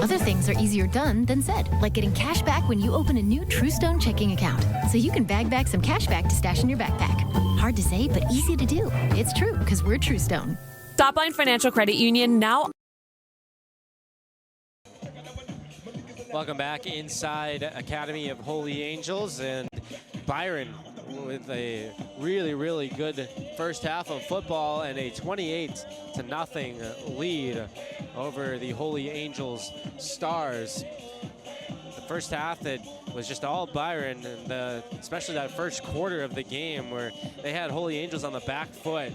Other things are easier done than said, like getting cash back when you open a new TrueStone checking account, so you can bag back some cash back to stash in your backpack. Hard to say, but easy to do. It's true, because we're TrueStone. Topline Financial Credit Union now. Welcome back inside Academy of Holy Angels, and Byron with a really good first half of football and a 28-0 lead over the Holy Angels Stars. The first half that was just all Byron, and especially that first quarter of the game where they had Holy Angels on the back foot.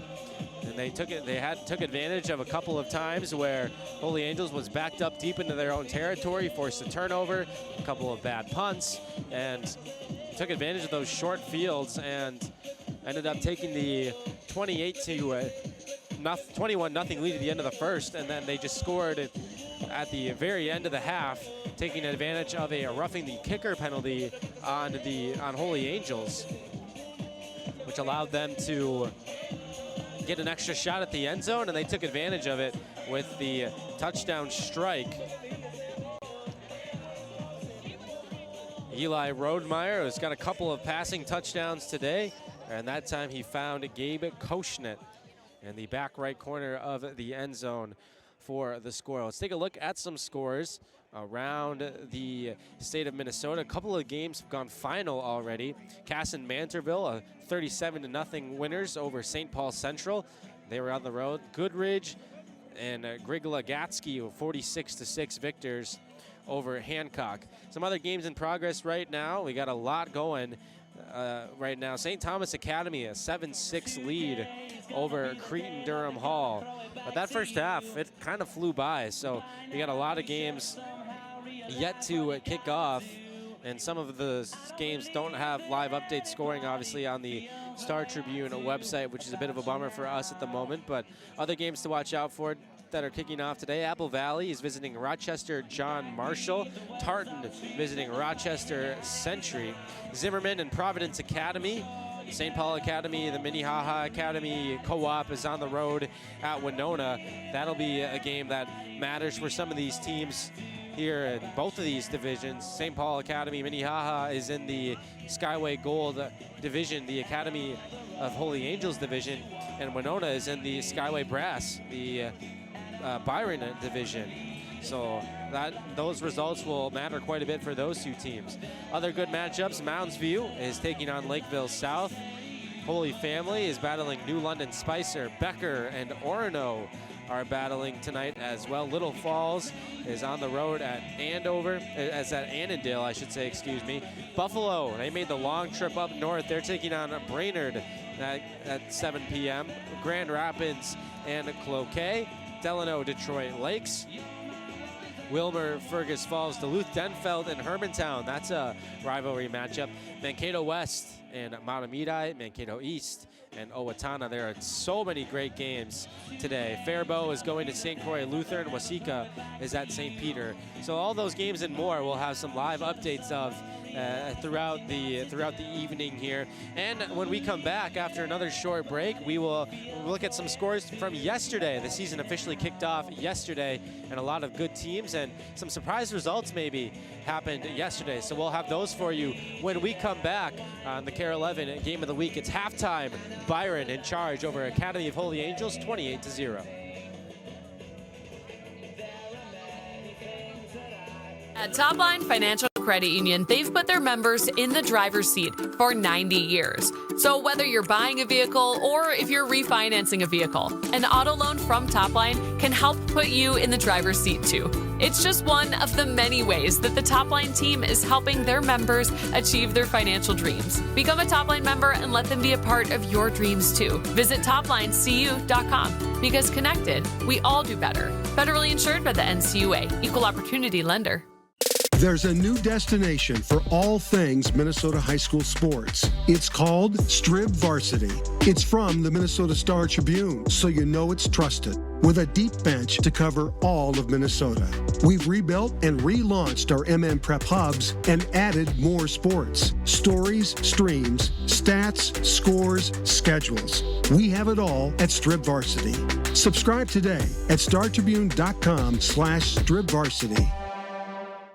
And they took advantage of a couple of times where Holy Angels was backed up deep into their own territory, forced a turnover, a couple of bad punts, and took advantage of those short fields and ended up taking the 21-0 lead at the end of the first, and then they just scored at the very end of the half, taking advantage of a roughing the kicker penalty on Holy Angels, which allowed them to get an extra shot at the end zone, and they took advantage of it with the touchdown strike. Eli Rodemeyer has got a couple of passing touchdowns today, and that time he found Gabe Koshnet in the back right corner of the end zone for the score. Let's take a look at some scores around the state of Minnesota. A couple of games have gone final already. Cass and Mantorville, a 37-0 winners over St. Paul Central. They were on the road. Goodridge and Grigla Gatsky, 46-6 victors over Hancock. Some other games in progress right now. We got a lot going right now. St. Thomas Academy, a 7-6 lead over Cretin Durham Hall. But that first half, it kind of flew by. So we got a lot of games yet to kick off. And some of the games don't have live update scoring, obviously, on the Star Tribune website, which is a bit of a bummer for us at the moment. But other games to watch out for that are kicking off today. Apple Valley is visiting Rochester John Marshall. Tartan visiting Rochester Century. Zimmerman and Providence Academy. St. Paul Academy, the Minnehaha Academy Co-op is on the road at Winona. That'll be a game that matters for some of these teams here in both of these divisions. St. Paul Academy, Minnehaha is in the Skyway Gold division, the Academy of Holy Angels division, and Winona is in the Skyway Brass, the Byron division. So those results will matter quite a bit for those two teams. Other good matchups, Mounds View is taking on Lakeville South. Holy Family is battling New London Spicer. Becker and Orono are battling tonight as well. Little Falls is on the road at Annandale, I should say, excuse me. Buffalo, they made the long trip up north. They're taking on Brainerd at 7 p.m. Grand Rapids and Cloquet. Delano, Detroit Lakes. Wilmer, Fergus Falls, Duluth, Denfeld, and Hermantown. That's a rivalry matchup. Mankato West and Matamidi, Mankato East, and Owatonna. There are so many great games today. Faribault is going to St. Croix Lutheran. Waseca is at St. Peter. So all those games and more we'll have some live updates of throughout the evening here. And when we come back after another short break, we will look at some scores from yesterday. The season officially kicked off yesterday, and a lot of good teams and some surprise results maybe happened yesterday. So we'll have those for you when we come back on the KARE 11 Game of the Week. It's halftime. Byron in charge over Academy of Holy Angels, 28-0. At Topline Financial Credit Union, they've put their members in the driver's seat for 90 years. So whether you're buying a vehicle or if you're refinancing a vehicle, an auto loan from Topline can help put you in the driver's seat too. It's just one of the many ways that the Topline team is helping their members achieve their financial dreams. Become a Topline member and let them be a part of your dreams too. Visit toplinecu.com, because connected, we all do better. Federally insured by the NCUA, Equal Opportunity Lender. There's a new destination for all things Minnesota high school sports. It's called Strib Varsity. It's from the Minnesota Star Tribune, so you know it's trusted. With a deep bench to cover all of Minnesota. We've rebuilt and relaunched our MM Prep hubs and added more sports. Stories, streams, stats, scores, schedules. We have it all at Strib Varsity. Subscribe today at startribune.com/stribvarsity.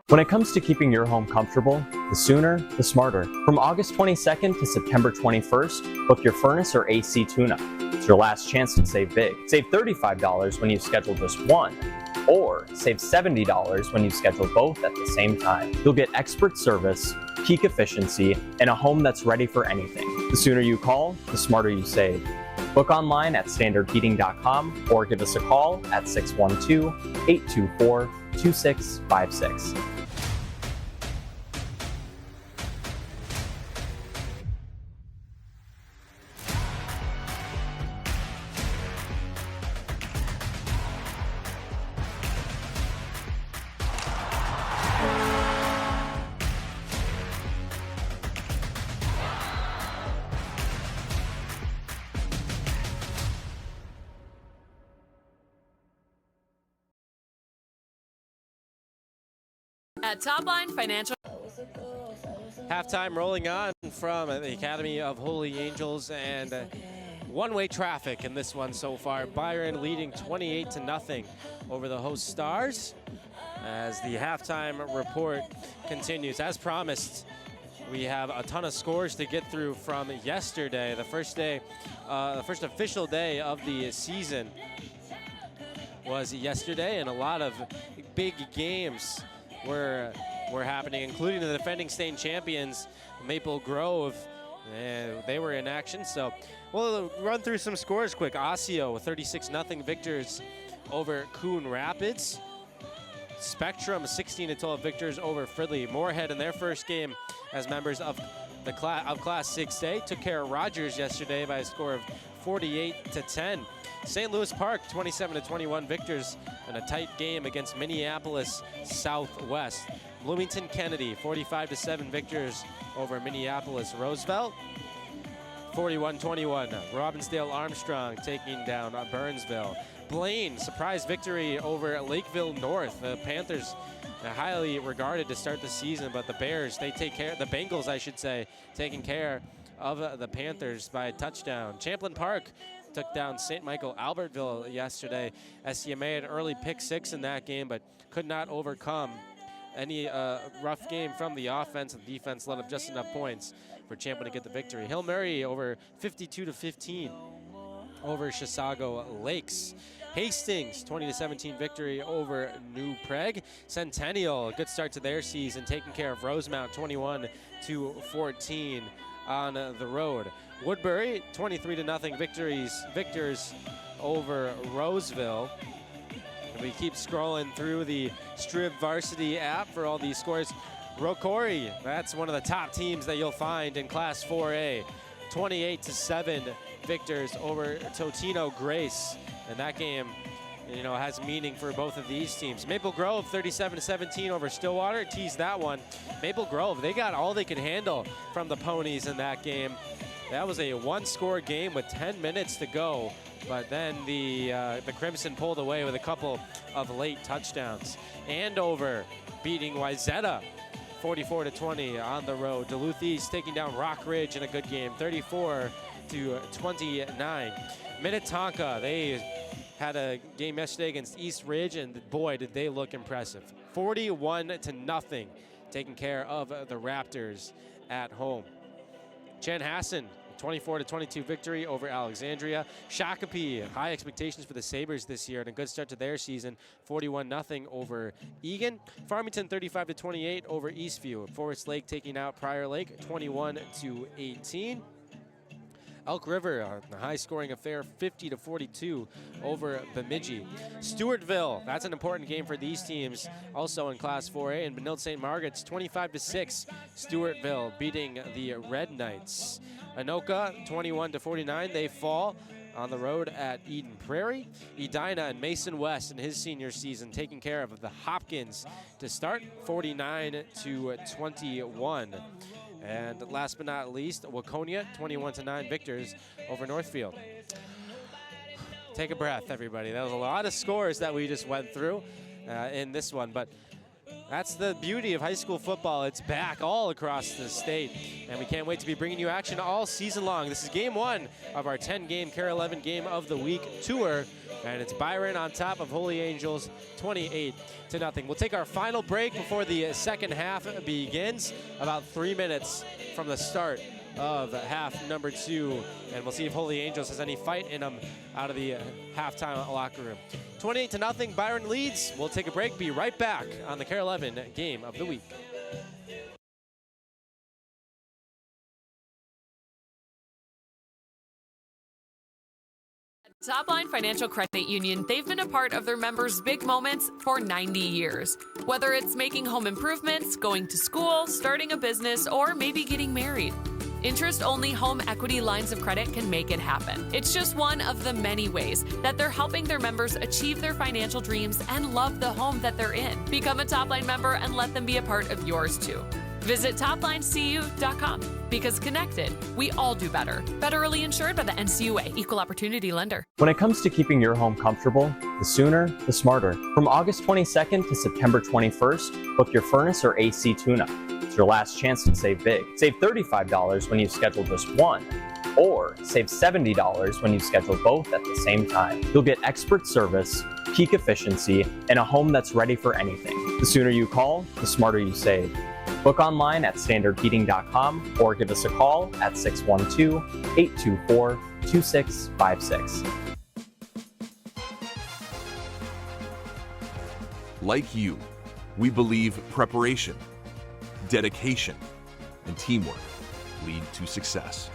When it comes to keeping your home comfortable, the sooner, the smarter. From August 22nd to September 21st, book your furnace or AC tune-up. It's your last chance to save big. Save $35 when you schedule just one, or save $70 when you schedule both at the same time. You'll get expert service, peak efficiency, and a home that's ready for anything. The sooner you call, the smarter you save. Book online at standardheating.com or give us a call at 612-824-2656. At Topline Financial. Halftime rolling on from the Academy of Holy Angels, and one-way traffic in this one so far. Byron leading 28-0 over the host Stars as the halftime report continues. As promised, we have a ton of scores to get through from yesterday, the first official day of the season was yesterday, and a lot of big games were happening, including the defending state champions, Maple Grove. They were in action, so we'll run through some scores quick. Osseo, 36-0 victors over Coon Rapids. Spectrum, 16-12 victors over Fridley. Moorhead in their first game as members of Class 6A took care of Rogers yesterday by a score of 48-10. St. Louis Park, 27-21 victors in a tight game against Minneapolis Southwest. Bloomington Kennedy, 45-7 victors over Minneapolis Roosevelt. 41-21, Robbinsdale Armstrong taking down Burnsville. Blaine, surprise victory over Lakeville North. The Panthers are highly regarded to start the season, but the Bears, the Bengals, I should say, taking care of the Panthers by a touchdown. Champlain Park took down St. Michael Albertville yesterday. SCMA had an early pick six in that game, but could not overcome any rough game from the offense, and the defense let up just enough points for Champlain to get the victory. Hill Murray over 52-15 over Chisago Lakes. Hastings, 20-17 victory over New Prague. Centennial, a good start to their season, taking care of Rosemount, 21-14 on the road. Woodbury, 23-0 victors over Roseville. And we keep scrolling through the Strib Varsity app for all these scores. Rocori, that's one of the top teams that you'll find in Class 4A. 28-7 victors over Totino Grace. And that game has meaning for both of these teams. Maple Grove 37-17 over Stillwater, teased that one. Maple Grove, they got all they could handle from the Ponies in that game. That was a one-score game with 10 minutes to go, but then the Crimson pulled away with a couple of late touchdowns. Andover beating Wayzata 44-20 on the road. Duluth East taking down Rock Ridge in a good game, 34-29. Minnetonka, they had a game yesterday against East Ridge, and boy, did they look impressive. 41-0, taking care of the Raptors at home. Chanhassen, 24-22 victory over Alexandria. Shakopee, high expectations for the Sabres this year and a good start to their season, 41-0 over Egan. Farmington 35-28 over Eastview. Forest Lake taking out Prior Lake 21-18. Elk River, a high-scoring affair, 50-42 over Bemidji. Stewartville, that's an important game for these teams, also in Class 4A. And Benilde St. Margaret's 25-6. Stewartville beating the Red Knights. Anoka, 21-49, they fall on the road at Eden Prairie. Edina and Mason West in his senior season taking care of the Hopkins to start, 49-21. And last but not least, Waconia, 21-9 victors over Northfield. Take a breath, everybody. That was a lot of scores that we just went through in this one, but that's the beauty of high school football. It's back all across the state, and we can't wait to be bringing you action all season long. This is game one of our 10-game KARE 11 Game of the Week tour, and it's Byron on top of Holy Angels, 28-0. We'll take our final break before the second half begins, about 3 minutes from the start of half number 2, and we'll see if Holy Angels has any fight in them out of the halftime locker room. 28-0, Byron leads. We'll take a break, be right back on the KARE 11 Game of the Week. Topline Financial Credit Union, they've been a part of their members' big moments for 90 years. Whether it's making home improvements, going to school, starting a business, or maybe getting married. Interest-only home equity lines of credit can make it happen. It's just one of the many ways that they're helping their members achieve their financial dreams and love the home that they're in. Become a Topline member and let them be a part of yours too. Visit toplinecu.com, because connected, we all do better. Federally insured by the NCUA, Equal Opportunity Lender. When it comes to keeping your home comfortable, the sooner, the smarter. From August 22nd to September 21st, book your furnace or AC tune-up. It's your last chance to save big. Save $35 when you schedule just one, or save $70 when you schedule both at the same time. You'll get expert service, peak efficiency, and a home that's ready for anything. The sooner you call, the smarter you save. Book online at standardheating.com or give us a call at 612-824-2656. Like you, we believe preparation, dedication, and teamwork lead to success.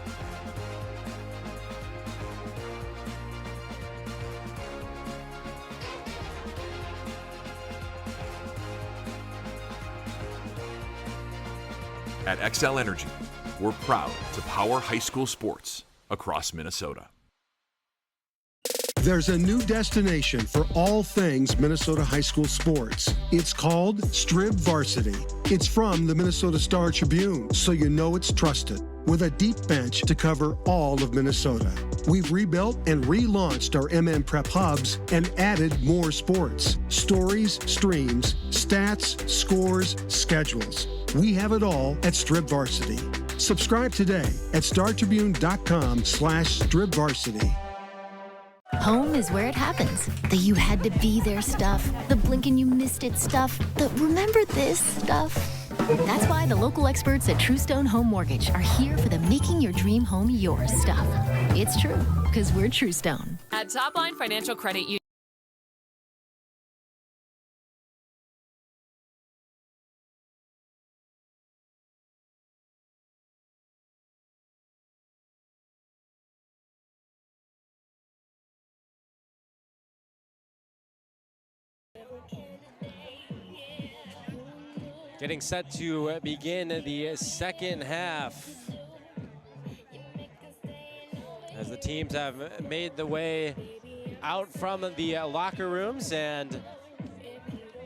At Xcel Energy, we're proud to power high school sports across Minnesota. There's a new destination for all things Minnesota high school sports. It's called Strib Varsity. It's from the Minnesota Star Tribune, so you know it's trusted. With a deep bench to cover all of Minnesota. We've rebuilt and relaunched our MM Prep hubs and added more sports. Stories, streams, stats, scores, schedules. We have it all at Strib Varsity. Subscribe today at startribune.com/stribvarsity. Home is where it happens. The you had to be there stuff. The blink and you missed it stuff. The remember this stuff. That's why the local experts at Truestone Home Mortgage are here for the making your dream home yours stuff. It's true, because we're Truestone. At Topline Financial Credit Union. Getting set to begin the second half, as the teams have made the way out from the locker rooms and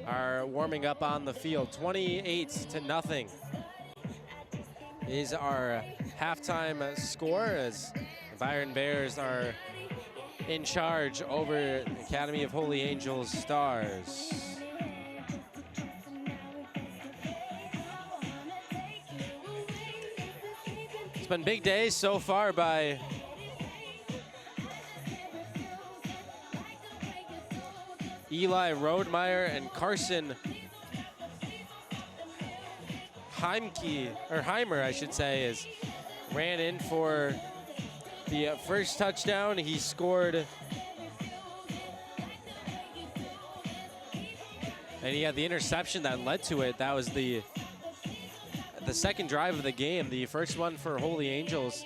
are warming up on the field. 28-0 is our halftime score as the Byron Bears are in charge over Academy of Holy Angels Stars. It's been big days so far by Eli Rodemeyer and Carson Heimer, I should say, is ran in for the first touchdown. He scored, and he had the interception that led to it. That was the second drive of the game. The first one for Holy Angels,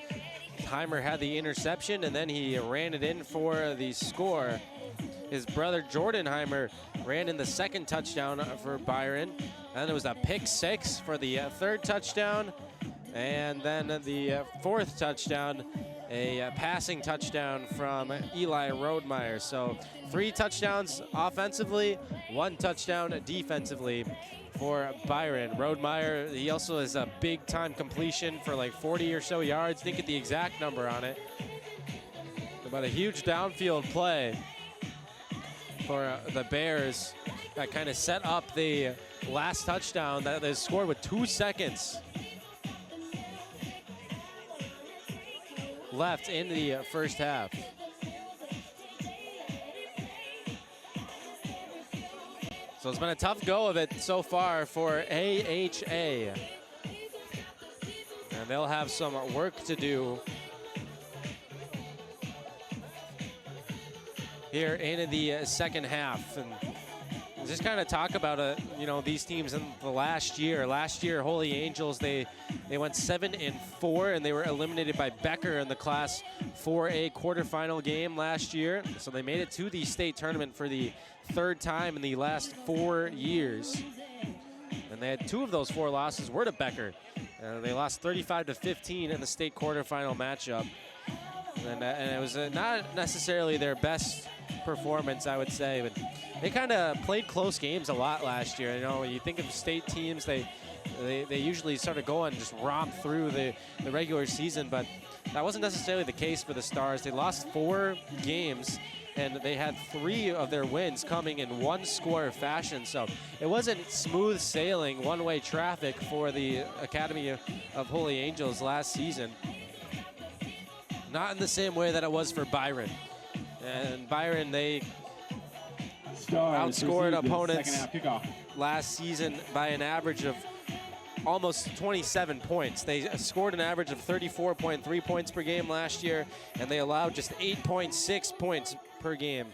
Heimer had the interception, and then he ran it in for the score. His brother Jordan Heimer ran in the second touchdown for Byron. Then it was a pick six for the third touchdown. And then the fourth touchdown, a passing touchdown from Eli Rodemeyer. So 3 touchdowns offensively, 1 touchdown defensively for Byron. Rodemeyer, he also has a big time completion for like 40 or so yards. Didn't get the exact number on it, but a huge downfield play for the Bears that kind of set up the last touchdown that they scored with 2 seconds left in the first half. So it's been a tough go of it so far for AHA. And they'll have some work to do here in the second half. And just kind of talk about these teams in the last year. Last year, Holy Angels, they went 7-4, and they were eliminated by Becker in the Class 4A quarterfinal game last year. So they made it to the state tournament for the 3rd time in the last 4 years. And they had 2 of those 4 losses were to Becker. They lost 35-15 in the state quarterfinal matchup. And it was not necessarily their best performance, I would say, but they kind of played close games a lot last year. You know, you think of state teams, they usually sort of go and just romp through the regular season, but that wasn't necessarily the case for the Stars. They lost 4 games, and they had 3 of their wins coming in one-score fashion. So it wasn't smooth sailing, one-way traffic for the Academy of Holy Angels last season. Not in the same way that it was for Byron. And Byron, they outscored opponents last season by an average of almost 27 points. They scored an average of 34.3 points per game last year, and they allowed just 8.6 points per game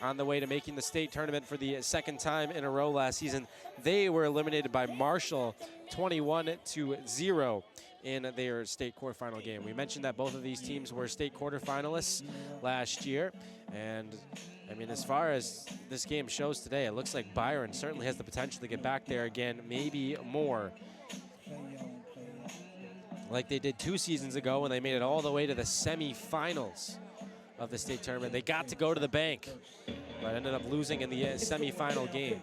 on the way to making the state tournament for the 2nd time in a row last season. They were eliminated by Marshall 21-0 in their state quarterfinal game. We mentioned that both of these teams were state quarterfinalists last year, and I mean, as far as this game shows today, it looks like Byron certainly has the potential to get back there again, maybe more, like they did 2 seasons ago when they made it all the way to the semifinals of the state tournament. They got to go to the bank, but ended up losing in the semifinal game.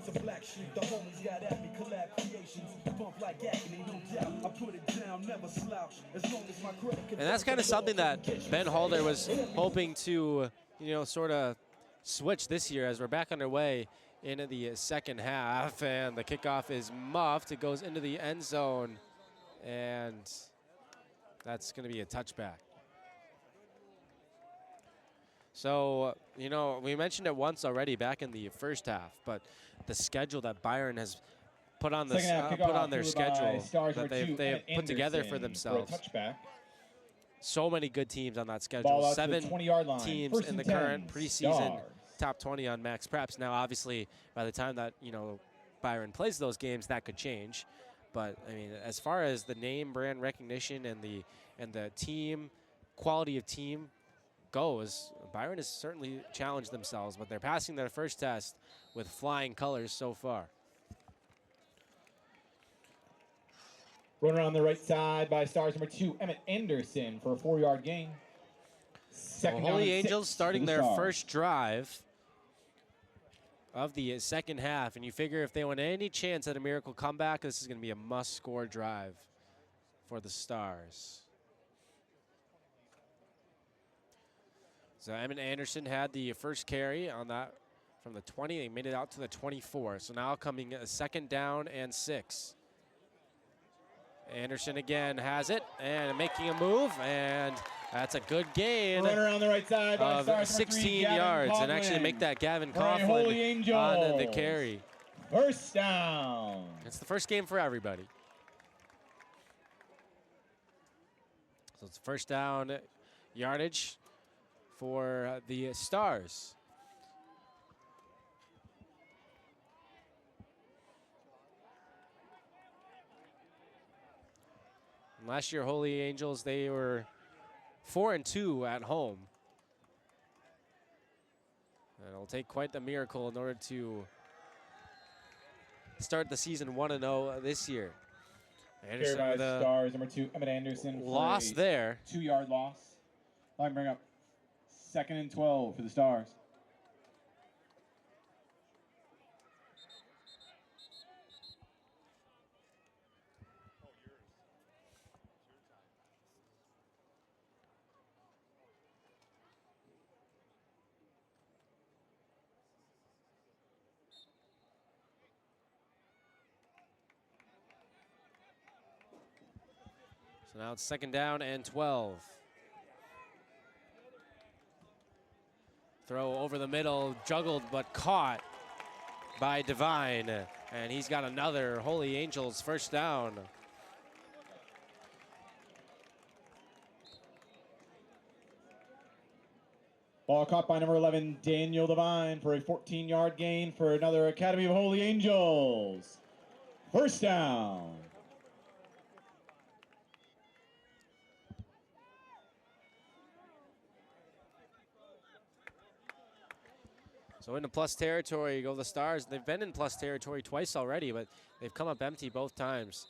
And that's kind of something that Ben Halder was hoping to, sort of switch this year as we're back underway into the second half, and the kickoff is muffed. It goes into the end zone, and that's going to be a touchback. So, we mentioned it once already back in the first half, but the schedule that Byron has put on their schedule that they've put together for themselves. So many good teams on that schedule. 7 teams in the current preseason top 20 on Max Preps. Now, obviously, by the time that, Byron plays those games, that could change. But, I mean, as far as the name brand recognition and the team, quality of team goes, Byron has certainly challenged themselves, but they're passing their first test with flying colors so far. Runner on the right side by Stars number 2, Emmett Anderson, for a 4-yard gain. Second Well, down Holy and 6 Angels for starting the their Stars. first drive of the second half, and you figure if they want any chance at a miracle comeback, this is going to be a must-score drive for the Stars. So Emmett Anderson had the first carry on that from the 20. They made it out to the 24. So now coming a second down and 6. Anderson again has it and making a move, and that's a good gain Runner on the right side by of Stars, number 16 3, Gavin yards, and Coughlin. actually make that Gavin For a Holy Coughlin on the Angels. carry. First down. It's the first game for everybody. So it's first down yardage for the Stars. And last year, Holy Angels, they were 4-2 at home. And it'll take quite the miracle in order to start the season 1-0 this year. Anderson Carry by with a Stars, number 2, Emmett Anderson. loss there. 2-yard loss. I can bring up 2nd and 12 for the Stars. So now it's second down and 12. Throw over the middle, juggled but caught by Devine. And he's got another Holy Angels first down. Ball caught by number 11, Daniel Devine, for a 14-yard gain for another Academy of Holy Angels. First down. So into plus territory go the Stars. They've been in plus territory twice already, but they've come up empty both times.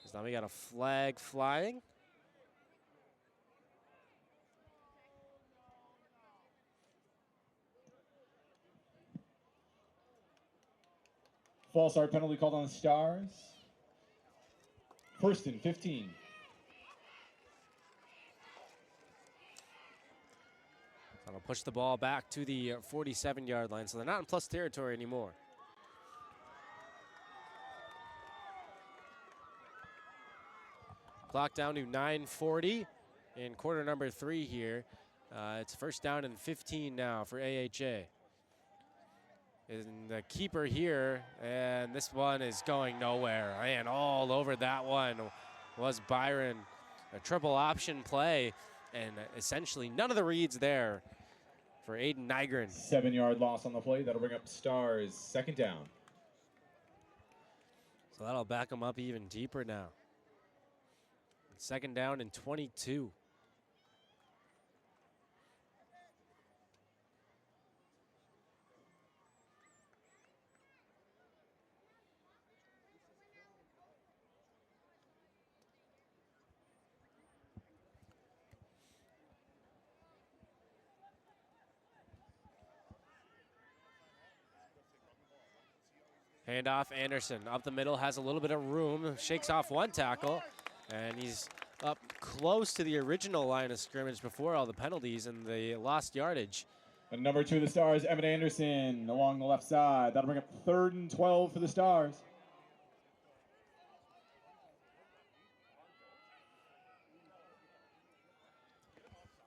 So now we got a flag flying. False start penalty called on the Stars. First and 15. That'll push the ball back to the 47-yard line, so they're not in plus territory anymore. Clock down to 9:40 in quarter number 3 here. It's first down and 15 now for AHA. And the keeper here, and this one is going nowhere. And all over that one was Byron. A triple option play, and essentially none of the reads there for Aiden Nygren. 7-yard loss on the play. That'll bring up Stars. Second down. So that'll back them up even deeper now. Second down and 22. Handoff, Anderson up the middle, has a little bit of room, shakes off one tackle, and he's up close to the original line of scrimmage before all the penalties and the lost yardage. And number 2 of the Stars, Emmett Anderson, along the left side. That'll bring up 3rd and 12 for the Stars.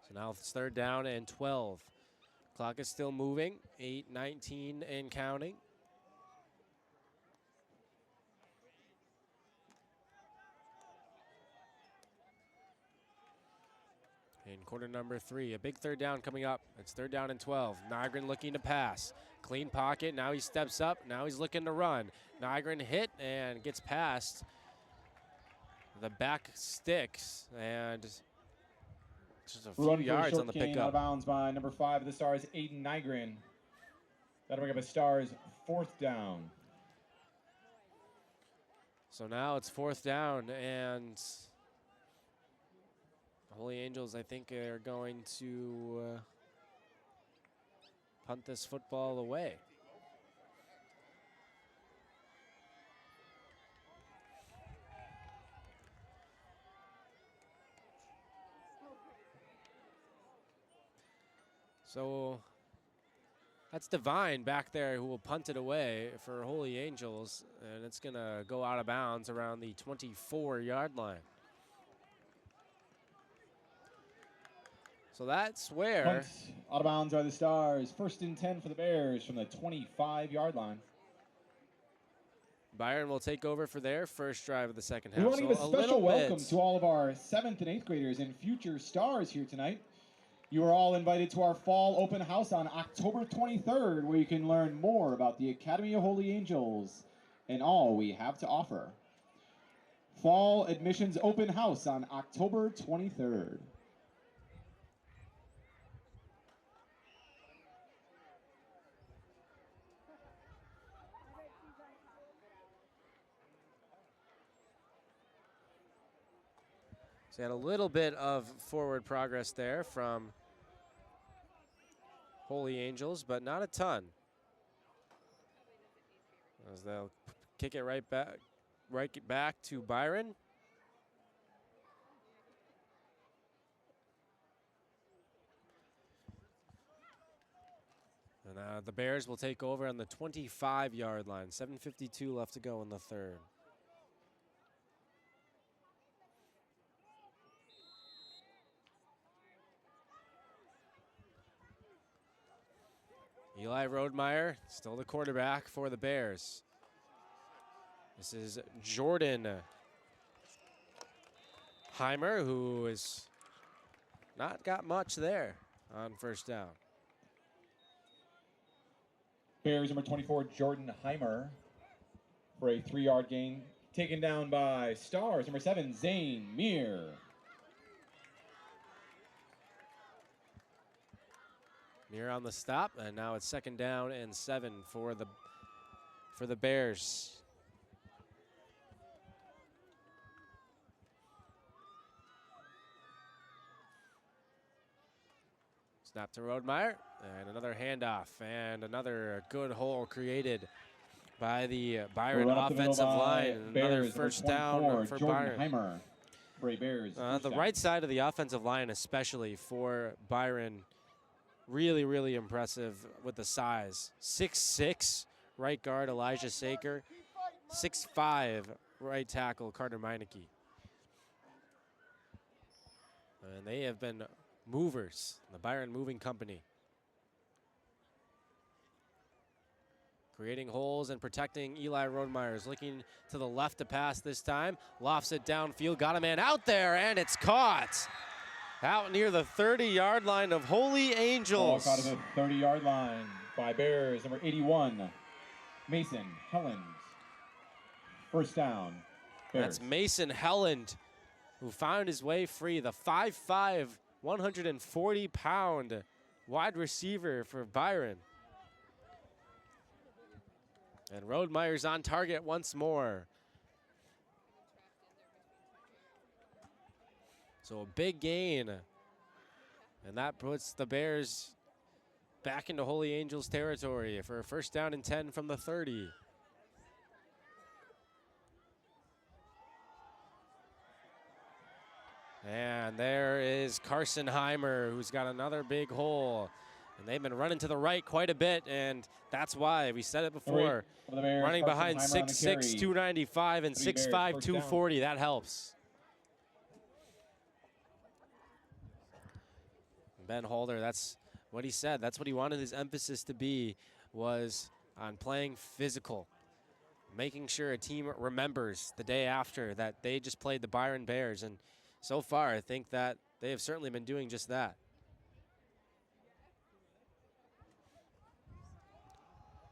So now it's third down and 12. Clock is still moving, 8:19 and counting. In quarter number 3, a big third down coming up. It's third down and 12. Nygren looking to pass. Clean pocket, now he steps up, now he's looking to run. Nygren hit and gets past the back sticks, and just a few Run for a yards short on the gain, out of pickup. bounds by number 5 of the Stars, Aiden Nygren. That'll bring up a Stars 4th down. So now it's fourth down, and Holy Angels, I think, are going to punt this football away. So that's Divine back there who will punt it away for Holy Angels, and it's going to go out of bounds around the 24-yard line. So that's where... Punt out of bounds are the Stars. 1st and 10 for the Bears from the 25-yard line. Byron will take over for their first drive of the second half. We want to give a So special welcome to all of our 7th and 8th graders and future stars here tonight. You are all invited to our fall open house on October 23rd, where you can learn more about the Academy of Holy Angels and all we have to offer. Fall admissions open house on October 23rd. So had a little bit of forward progress there from Holy Angels, but not a ton. As they'll kick it right back to Byron. And the Bears will take over on the 25-yard line. 7:52 left to go in the third. Eli Rodemeyer, still the quarterback for the Bears. This is Jordan Heimer, who has not got much there on first down. Bears number 24, Jordan Heimer, for a 3-yard gain. Taken down by Stars number 7, Zane Meir. Meir on the stop, and now it's 2nd down and 7 for the Bears. Snap to Rodemeyer, and another handoff, and another good hole created by the Byron offensive line. And another first down for Jordan Byron. Heimer for a Bears. The right side of the offensive line, especially for Byron, really, really impressive with the size. 6'6", right guard Elijah Saker. 6'5", right tackle Carter Meineke. And they have been movers, the Byron Moving Company. Creating holes and protecting Eli Rodemeyer. Looking to the left to pass this time. Lofts it downfield, got a man out there, and it's caught. Out near the 30-yard line of Holy Angels. Ball caught at the 30-yard line by Bears, number 81, Mason Helland. First down, Bears. That's Mason Helland, who found his way free. The 5'5", 140-pound wide receiver for Byron. And Rodemeyer's on target once more. So a big gain, and that puts the Bears back into Holy Angels territory for a 1st down and 10 from the 30. And there is Carson Heimer, who's got another big hole. And they've been running to the right quite a bit, and that's why. We said it before. Running behind 6'6", 295 and 6'5", 240. That helps. Ben Holder, that's what he said. That's what he wanted his emphasis to be, was on playing physical. Making sure a team remembers the day after that they just played the Byron Bears. And so far, I think that they have certainly been doing just that.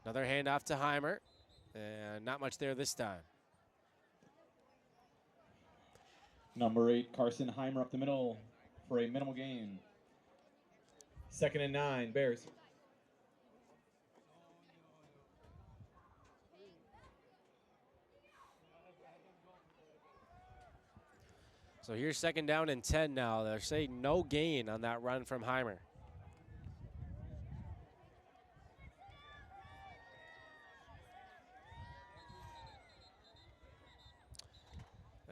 Another handoff to Heimer, and not much there this time. Number 8, Carson Heimer up the middle for a minimal gain. 2nd and 9, Bears. So here's second down and 10 now. They're saying no gain on that run from Heimer.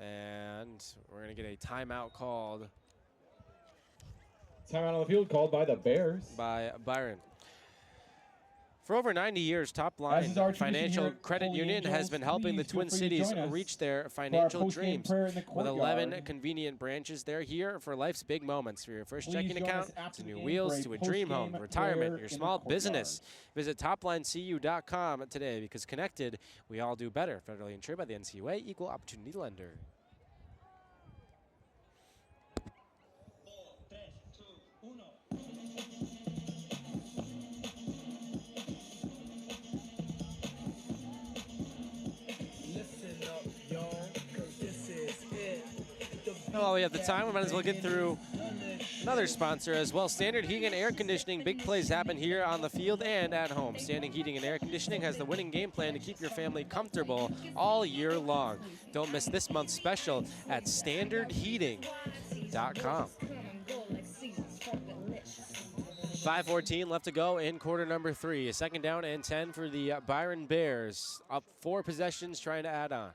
And we're going to get a timeout called Timeout on the field called by the Bears. by Byron. For over 90 years, Top Line As is our tradition Financial here at Credit Holy Union has Angels, been helping the please Twin feel free to Cities join us reach their for our financial post-game dreams. prayer in the With 11 courtyard. convenient branches, they're here for life's big moments. For your first Please checking join account, us after to the new game wheels, for to a a dream home, post-game retirement, prayer your in the small courtyard. business. Visit toplinecU.com today, because connected, we all do better. Federally insured by the NCUA, Equal Opportunity Lender. Well, we have the time. We might as well get through another sponsor as well. Standard Heating and Air Conditioning. Big plays happen here on the field and at home. Standard Heating and Air Conditioning has the winning game plan to keep your family comfortable all year long. Don't miss this month's special at standardheating.com. 5:14 left to go in quarter number 3. A second down and 10 for the Byron Bears. Up 4 possessions, trying to add on.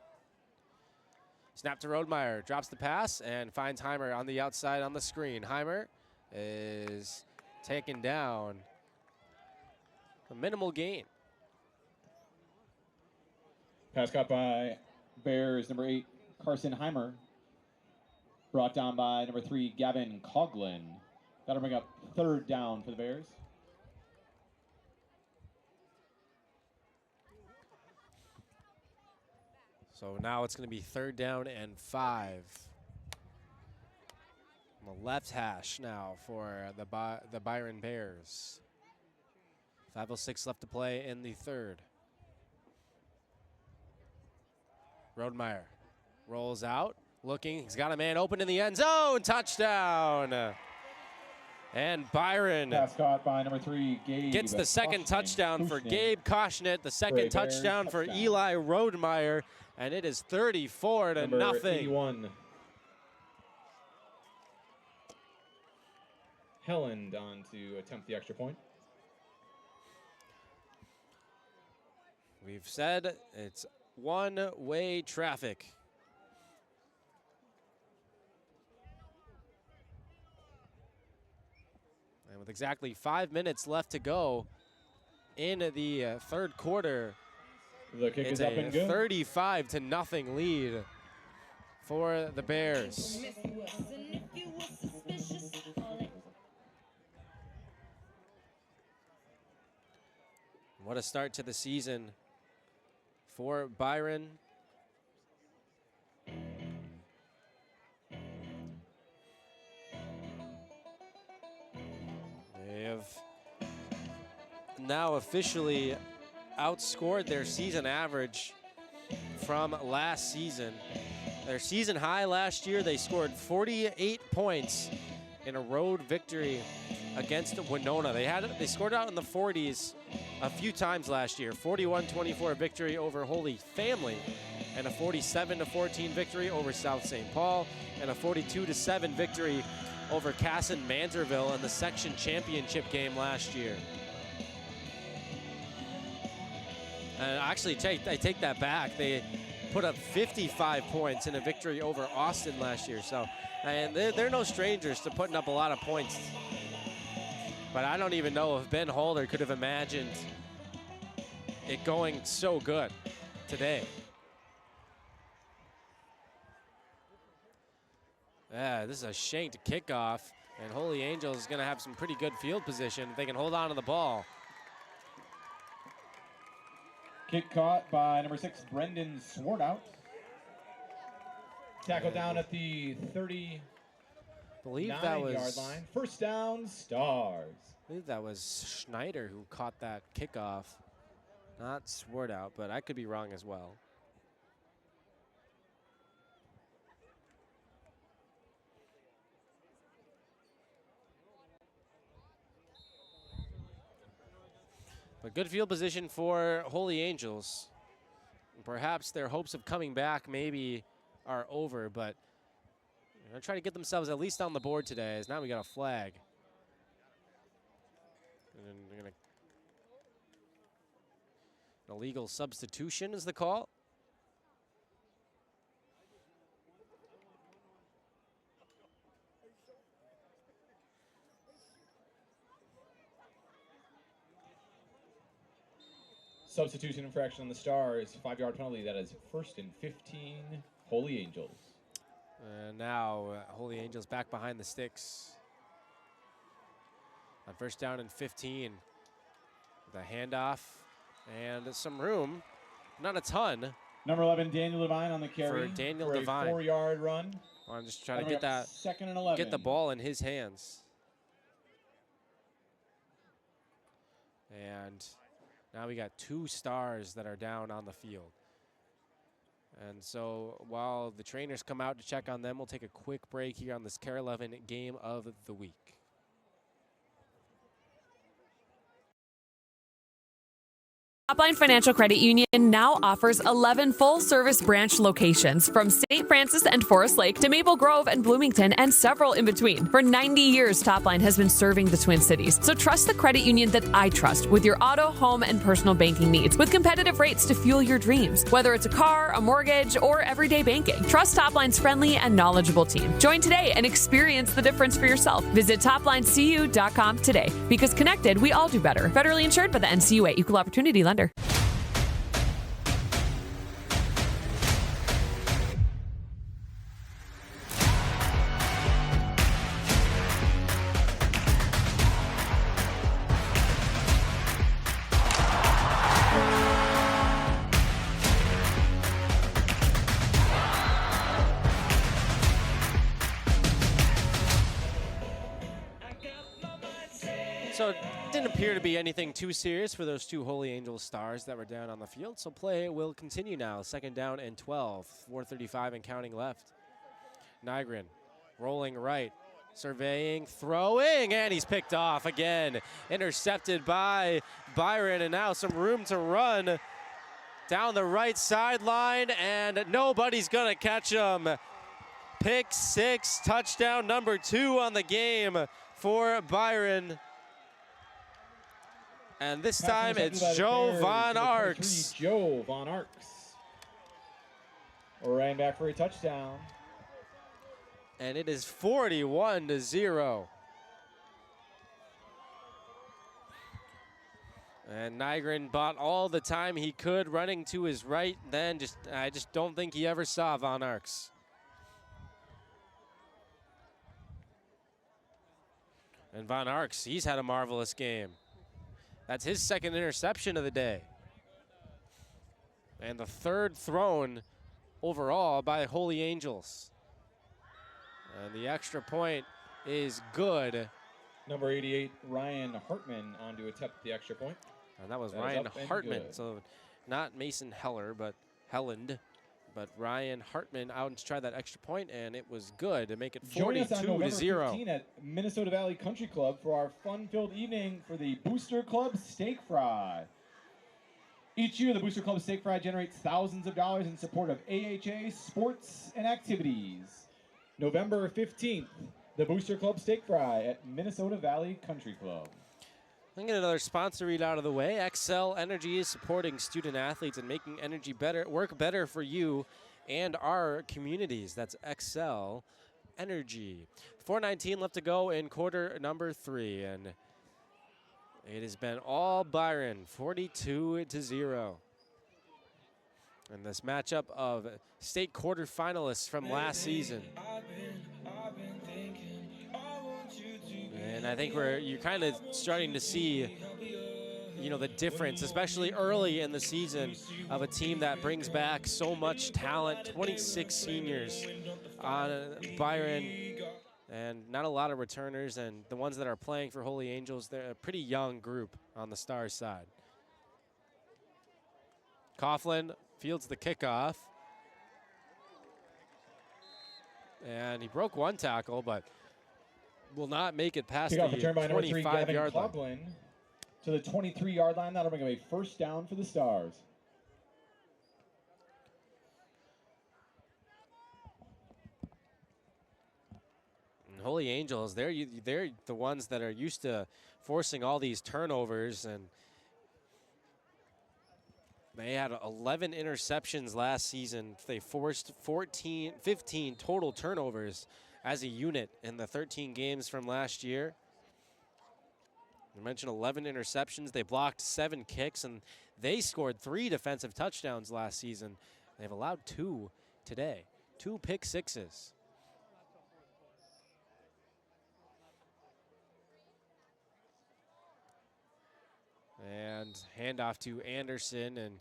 Snap to Rodemeyer, drops the pass and finds Heimer on the outside on the screen. Heimer is taken down. A minimal gain. Pass caught by Bears number 8, Carson Heimer. Brought down by number 3, Gavin Coughlin. That'll bring up third down for the Bears. So now it's going to be third down and 5. On the left hash now for the Byron Bears. 5:06 left to play in the third. Rodemeyer rolls out, looking. He's got a man open in the end zone. Touchdown. And Byron Pass caught by number 3, Gabe. gets the second touchdown for Kushner. Gabe Koshnet, the second Bears touchdown for touchdown. Eli Rodemeyer, and it is 34 to Number nothing. 81. Helland on to attempt the extra point. We've said it's one-way traffic. And with exactly 5 minutes left to go in the third quarter, The kick it's is up a and good. 35 to nothing lead for the Bears. What a start to the season for Byron. They have now officially outscored their season average from last season. Their season high last year, they scored 48 points in a road victory against Winona. They scored out in the 40s a few times last year. 41-24 victory over Holy Family, and a 47-14 victory over South St. Paul, and a 42-7 victory over Casson Mantorville in the section championship game last year. And actually, I take that back. They put up 55 points in a victory over Austin last year. So, and they're no strangers to putting up a lot of points. But I don't even know if Ben Holder could have imagined it going so good today. Yeah, this is a shanked kickoff, and Holy Angels is going to have some pretty good field position if they can hold on to the ball. Kick caught by number 6, Brendan Swartout. Tackle down at the 39 Believe that was yard line. First down, Stars. I believe that was Schneider who caught that kickoff. Not Swartout, but I could be wrong as well. But good field position for Holy Angels. Perhaps their hopes of coming back maybe are over, but They're trying to get themselves at least on the board today, as now we got a flag. And then they're gonna, an illegal substitution is the call. Substitution infraction on the Stars, 5-yard penalty. That is 1st and 15, Holy Angels. And now Holy Angels back behind the sticks. On 1st down and 15. The handoff and some room, not a ton. Number 11, Daniel Devine on the carry. For Daniel for Devine. A 4-yard run. I'm just trying to get that, 2nd and 11. get the ball in his hands. And now we got 2 Stars that are down on the field. And so while the trainers come out to check on them, we'll take a quick break here on this KARE 11 game of the week. Topline Financial Credit Union now offers 11 full-service branch locations from St. Francis and Forest Lake to Maple Grove and Bloomington and several in between. For 90 years, Topline has been serving the Twin Cities. So trust the credit union that I trust with your auto, home, and personal banking needs with competitive rates to fuel your dreams. Whether it's a car, a mortgage, or everyday banking, trust Topline's friendly and knowledgeable team. Join today and experience the difference for yourself. Visit ToplineCU.com today. Because connected, we all do better. Federally insured by the NCUA. Equal Opportunity Lender. So it didn't appear to be anything too serious for those 2 Holy Angels Stars that were down on the field. So play will continue now. 2nd down and 12, 4:35 and counting left. Nygren rolling right, surveying, throwing, and he's picked off again. Intercepted by Byron, and now some room to run down the right sideline, and nobody's gonna catch him. Pick 6, touchdown number 2 on the game for Byron. And this time it's Joe Von Arx. Joe Von Arx. Ran back for a touchdown. And it is 41-0. And Nygren bought all the time he could, running to his right. Then I just don't think he ever saw Von Arx. And Von Arx, he's had a marvelous game. That's his 2nd interception of the day. And the 3rd thrown overall by Holy Angels. And the extra point is good. Number 88, Ryan Hartman, on to attempt the extra point. And that was Ryan Hartman. So not Mason Heller, but Helland. But Ryan Hartman out to try that extra point, and it was good to make it 42-0. Join us on November 15 at Minnesota Valley Country Club for our fun-filled evening for the Booster Club Steak Fry. Each year, the Booster Club Steak Fry generates thousands of dollars in support of AHA sports and activities. November 15th, the Booster Club Steak Fry at Minnesota Valley Country Club. I'll get another sponsor read out of the way. Xcel Energy is supporting student athletes and making energy work better for you and our communities. That's Xcel Energy. 4:19 left to go in quarter number 3, and it has been all Byron, 42-0. And this matchup of state quarterfinalists from last season. And I think you're kind of starting to see, the difference, especially early in the season, of a team that brings back so much talent. 26 seniors on Byron, and not a lot of returners. And the ones that are playing for Holy Angels, they're a pretty young group on the Stars side. Coughlin fields the kickoff. And he broke 1 tackle, but will not make it past the 25-yard line. To the 23-yard line. That'll bring him a 1st down for the Stars. Holy Angels, they're the ones that are used to forcing all these turnovers, and they had 11 interceptions last season. They forced 15 total turnovers as a unit in the 13 games from last year. I mentioned 11 interceptions. They blocked 7 kicks, and they scored 3 defensive touchdowns last season. They've allowed 2 today, 2 pick sixes. And handoff to Anderson, and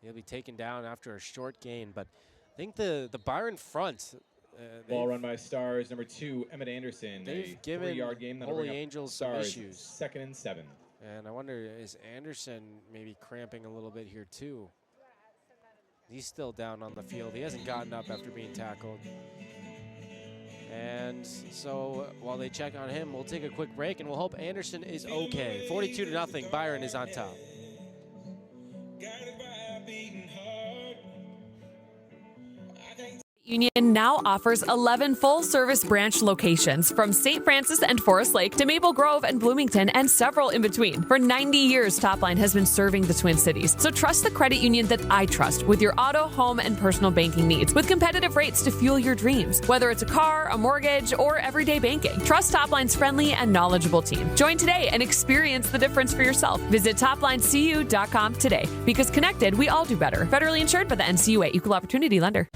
he'll be taken down after a short gain. But I think the Byron front. Ball run by Stars, number 2, Emmett Anderson. They've given 3-yard game that'll Holy bring up Angels some Stars, issues. 2nd and 7. And I wonder, is Anderson maybe cramping a little bit here too? He's still down on the field. He hasn't gotten up after being tackled. And so while they check on him, we'll take a quick break and we'll hope Anderson is okay. 42-0, Byron is on top. Union now offers 11 full-service branch locations from St. Francis and Forest Lake to Maple Grove and Bloomington and several in between. For 90 years, Topline has been serving the Twin Cities. So trust the credit union that I trust with your auto, home, and personal banking needs with competitive rates to fuel your dreams. Whether it's a car, a mortgage, or everyday banking, trust Topline's friendly and knowledgeable team. Join today and experience the difference for yourself. Visit toplinecu.com today. Because connected, we all do better. Federally insured by the NCUA, Equal Opportunity Lender.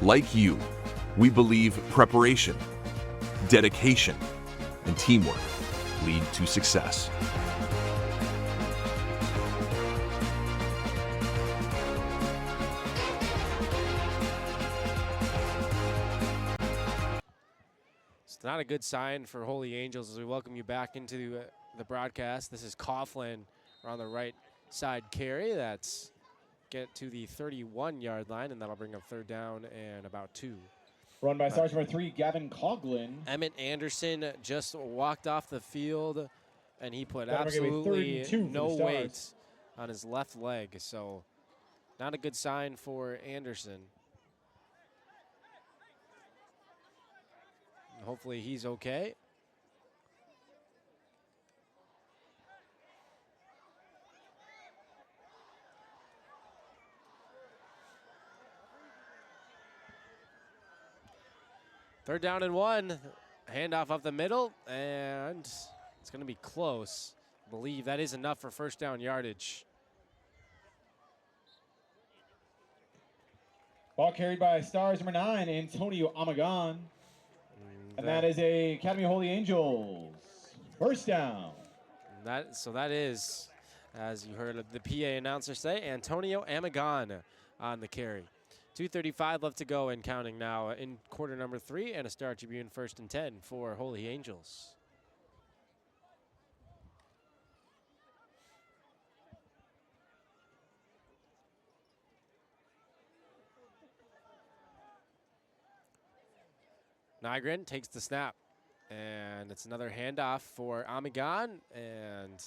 Like you, we believe preparation, dedication, and teamwork lead to success. It's not a good sign for Holy Angels as we welcome you back into the broadcast. This is Coughlin on the right side carry. That's get to the 31-yard line, and that'll bring up 3rd down and about 2. Run by Stars number 3, Gavin Coughlin. Emmett Anderson just walked off the field, and he put That'll give me absolutely 32 for no the weight Stars. on his left leg. So not a good sign for Anderson. Hopefully he's okay. Third down and 1, handoff up the middle, and it's going to be close. I believe that is enough for 1st down yardage. Ball carried by Stars number 9, Antonio Amagon. And that is a Academy Holy Angels. 1st down. So that is, as you heard the PA announcer say, Antonio Amagon on the carry. 2:35 left to go and counting now in quarter number 3, and a Star Tribune 1st and 10 for Holy Angels. Nygren takes the snap, and it's another handoff for Amagon, and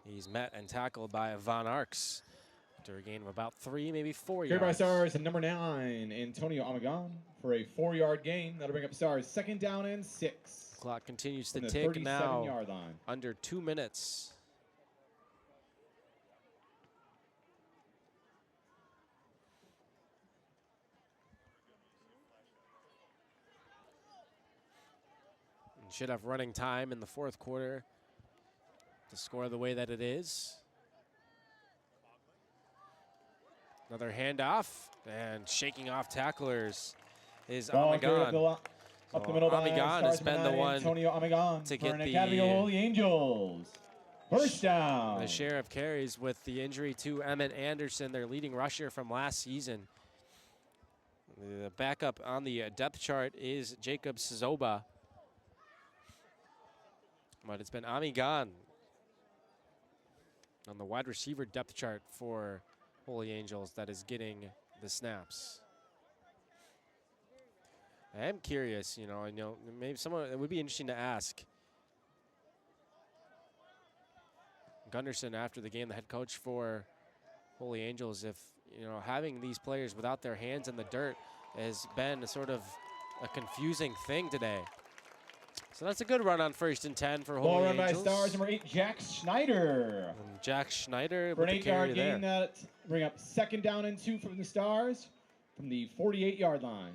he's met and tackled by Von Arks. After a gain of about 3, maybe 4 yards. Carried by Stars and number 9, Antonio Amagon for a 4-yard gain. That'll bring up Stars 2nd down and 6. Clock continues to From the tick now. 37-yard line. Under 2 minutes. And should have running time in the 4th quarter to score the way that it is. Another handoff, and shaking off tacklers is Amagon. Up the middle, Amagon has been the one Antonio Amagon to for get an Academy of Holy Angels. 1st down. The share of carries with the injury to Emmett Anderson, their leading rusher from last season. The backup on the depth chart is Jacob Zoba. But it's been Amigan on the wide receiver depth chart for Holy Angels that is getting the snaps. I am curious, you know, maybe someone, it would be interesting to ask Gunderson after the game, the head coach for Holy Angels, if, you know, having these players without their hands in the dirt has been sort of a confusing thing today. So that's a good run on 1st and 10 for Holy Angels. Ball run by Stars, number 8, Jack Schneider. And Jack Schneider For an with the carry 8-yard there. gain, that bring up 2nd down and 2 from the Stars from the 48-yard line.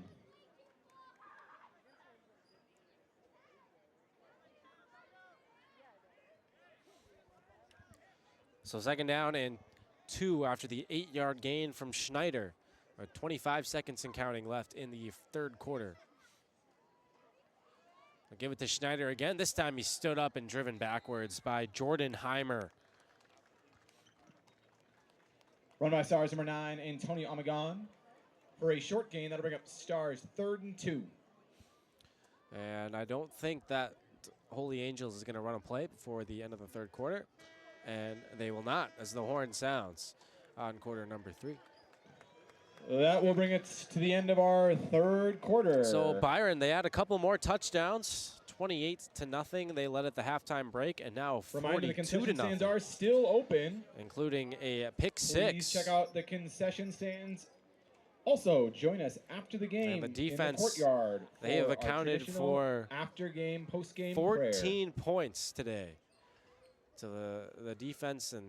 So 2nd down and 2 after the 8-yard gain from Schneider. 25 seconds and counting left in the 3rd quarter. I'll give it to Schneider again. This time he stood up and driven backwards by Jordan Heimer. Run by Stars, number 9, Antonio Amagon. For a short gain, that'll bring up Stars 3rd and 2. And I don't think that Holy Angels is going to run a play before the end of the 3rd quarter. And they will not, as the horn sounds on quarter number 3. That will bring us to the end of our 3rd quarter. So Byron, they had a couple more touchdowns, 28-0. They led at the halftime break, and now 42-0. The concession stands are still open, including a pick 6. Please check out the concession stands. Also, join us after the game. And the defense, in the courtyard. They have accounted for after-game, post-game 14 points today. So the defense and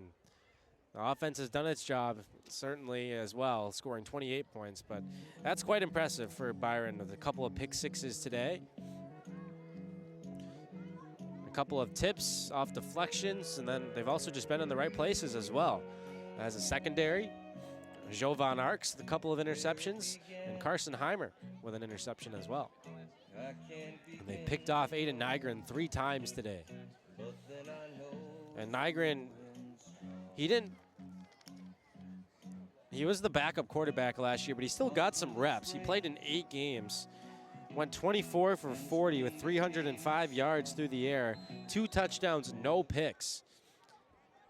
the offense has done its job, certainly as well, scoring 28 points. But that's quite impressive for Byron with a couple of pick 6s today. A couple of tips off deflections, and then they've also just been in the right places as well. As a secondary, Jovan Arks, a couple of interceptions, and Carson Heimer with an interception as well. And they picked off Aiden Nygren 3 times today. And Nygren, he was the backup quarterback last year, but he still got some reps. He played in 8 games, went 24 for 40 with 305 yards through the air, 2 touchdowns, no picks.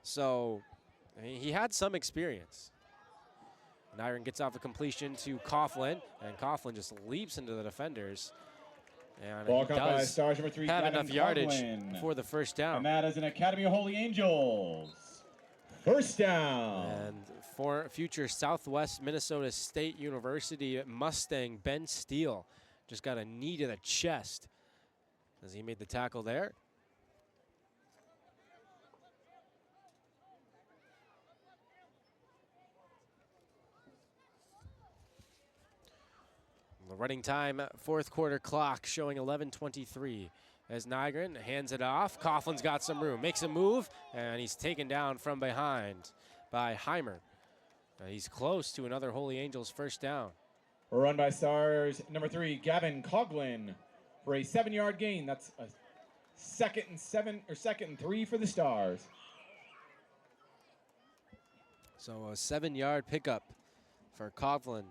So, I mean, he had some experience. Nygren gets off a completion to Coughlin, and Coughlin just leaps into the defenders. And Ball he caught by does Stars, number 3, have Gavin enough yardage Coughlin. for the 1st down. And that is an Academy of Holy Angels. 1st down. And for future Southwest Minnesota State University Mustang, Ben Steele just got a knee to the chest as he made the tackle there. The running time, 4th quarter clock showing 11:23 as Nygren hands it off. Coughlin's got some room, makes a move, and he's taken down from behind by Heimer. He's close to another Holy Angels 1st down. Run by Stars, number 3, Gavin Coughlin for a 7-yard gain. That's a 2nd and 7 or 2nd and 3 for the Stars. So a 7-yard pickup for Coughlin.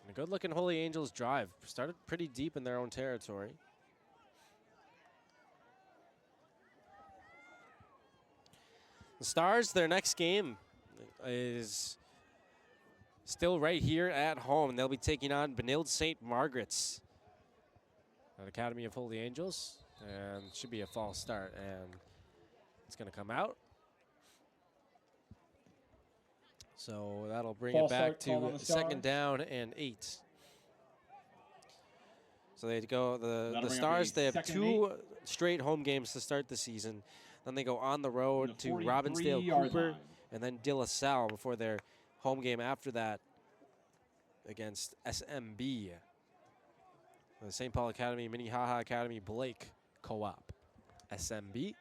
A good-looking Holy Angels drive. Started pretty deep in their own territory. The Stars, their next game is still right here at home. They'll be taking on Benilde St. Margaret's at Academy of Holy Angels. And it should be a false start. And it's going to come out. So that'll bring it back to 2nd down and 8. So they go, the Stars, they have 2 straight home games to start the season. Then they go on the road to Robbinsdale Cooper and then De La Salle before their home game after that against SMB. The St. Paul Academy, Minnehaha Academy, Blake Co-op. SMB.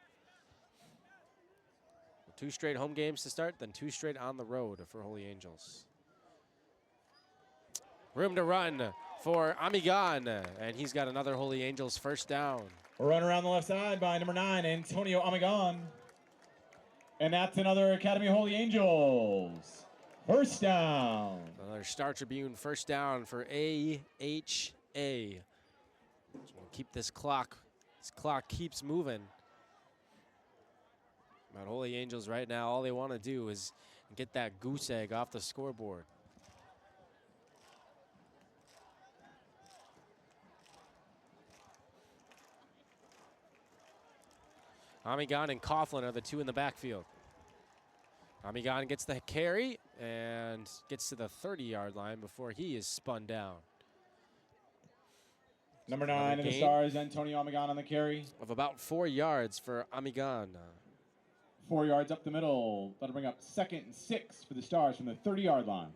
2 straight home games to start, then 2 straight on the road for Holy Angels. Room to run for Amigan, and he's got another Holy Angels 1st down. Run around the left side by number 9, Antonio Amigan. And that's another Academy of Holy Angels First down. Another Star Tribune first down for AHA. So we'll keep this clock. This clock keeps moving. But Holy Angels right now, all they want to do is get that goose egg off the scoreboard. Amigan and Coughlin are the two in the backfield. Amigan gets the carry and gets to the 30-yard line before he is spun down. Number 9 in the Stars, Antonio Amigan on the carry. Of about 4 yards for Amigan. 4 yards up the middle. That'll bring up 2nd and 6 for the Stars from the 30-yard line.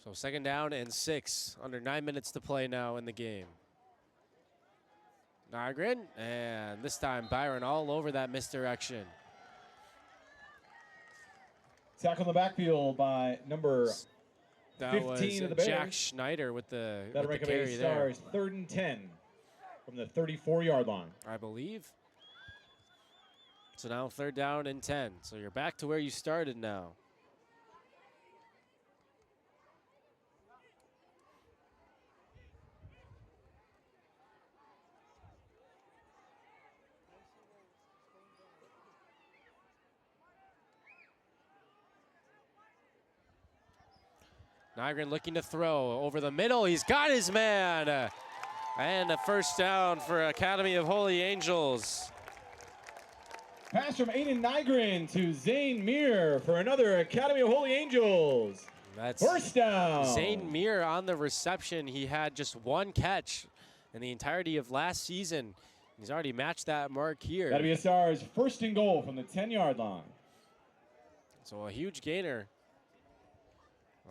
So 2nd down and 6. Under 9 minutes to play now in the game. Nygren, and this time Byron all over that misdirection. Tackle in the backfield by number That 15 was of the Bears. Jack Schneider with the, That'll with the bring up carry a there. Stars 3rd and 10 from the 34-yard line. I believe. So now 3rd down and 10. So you're back to where you started now. Nygren looking to throw over the middle. He's got his man. And a first down for Academy of Holy Angels. Pass from Aiden Nygren to Zane Meir for another Academy of Holy Angels. That's first down. Zane Meir on the reception. He had just 1 catch in the entirety of last season. He's already matched that mark here. That'll be a Stars 1st and goal from the 10-yard line. So a huge gainer.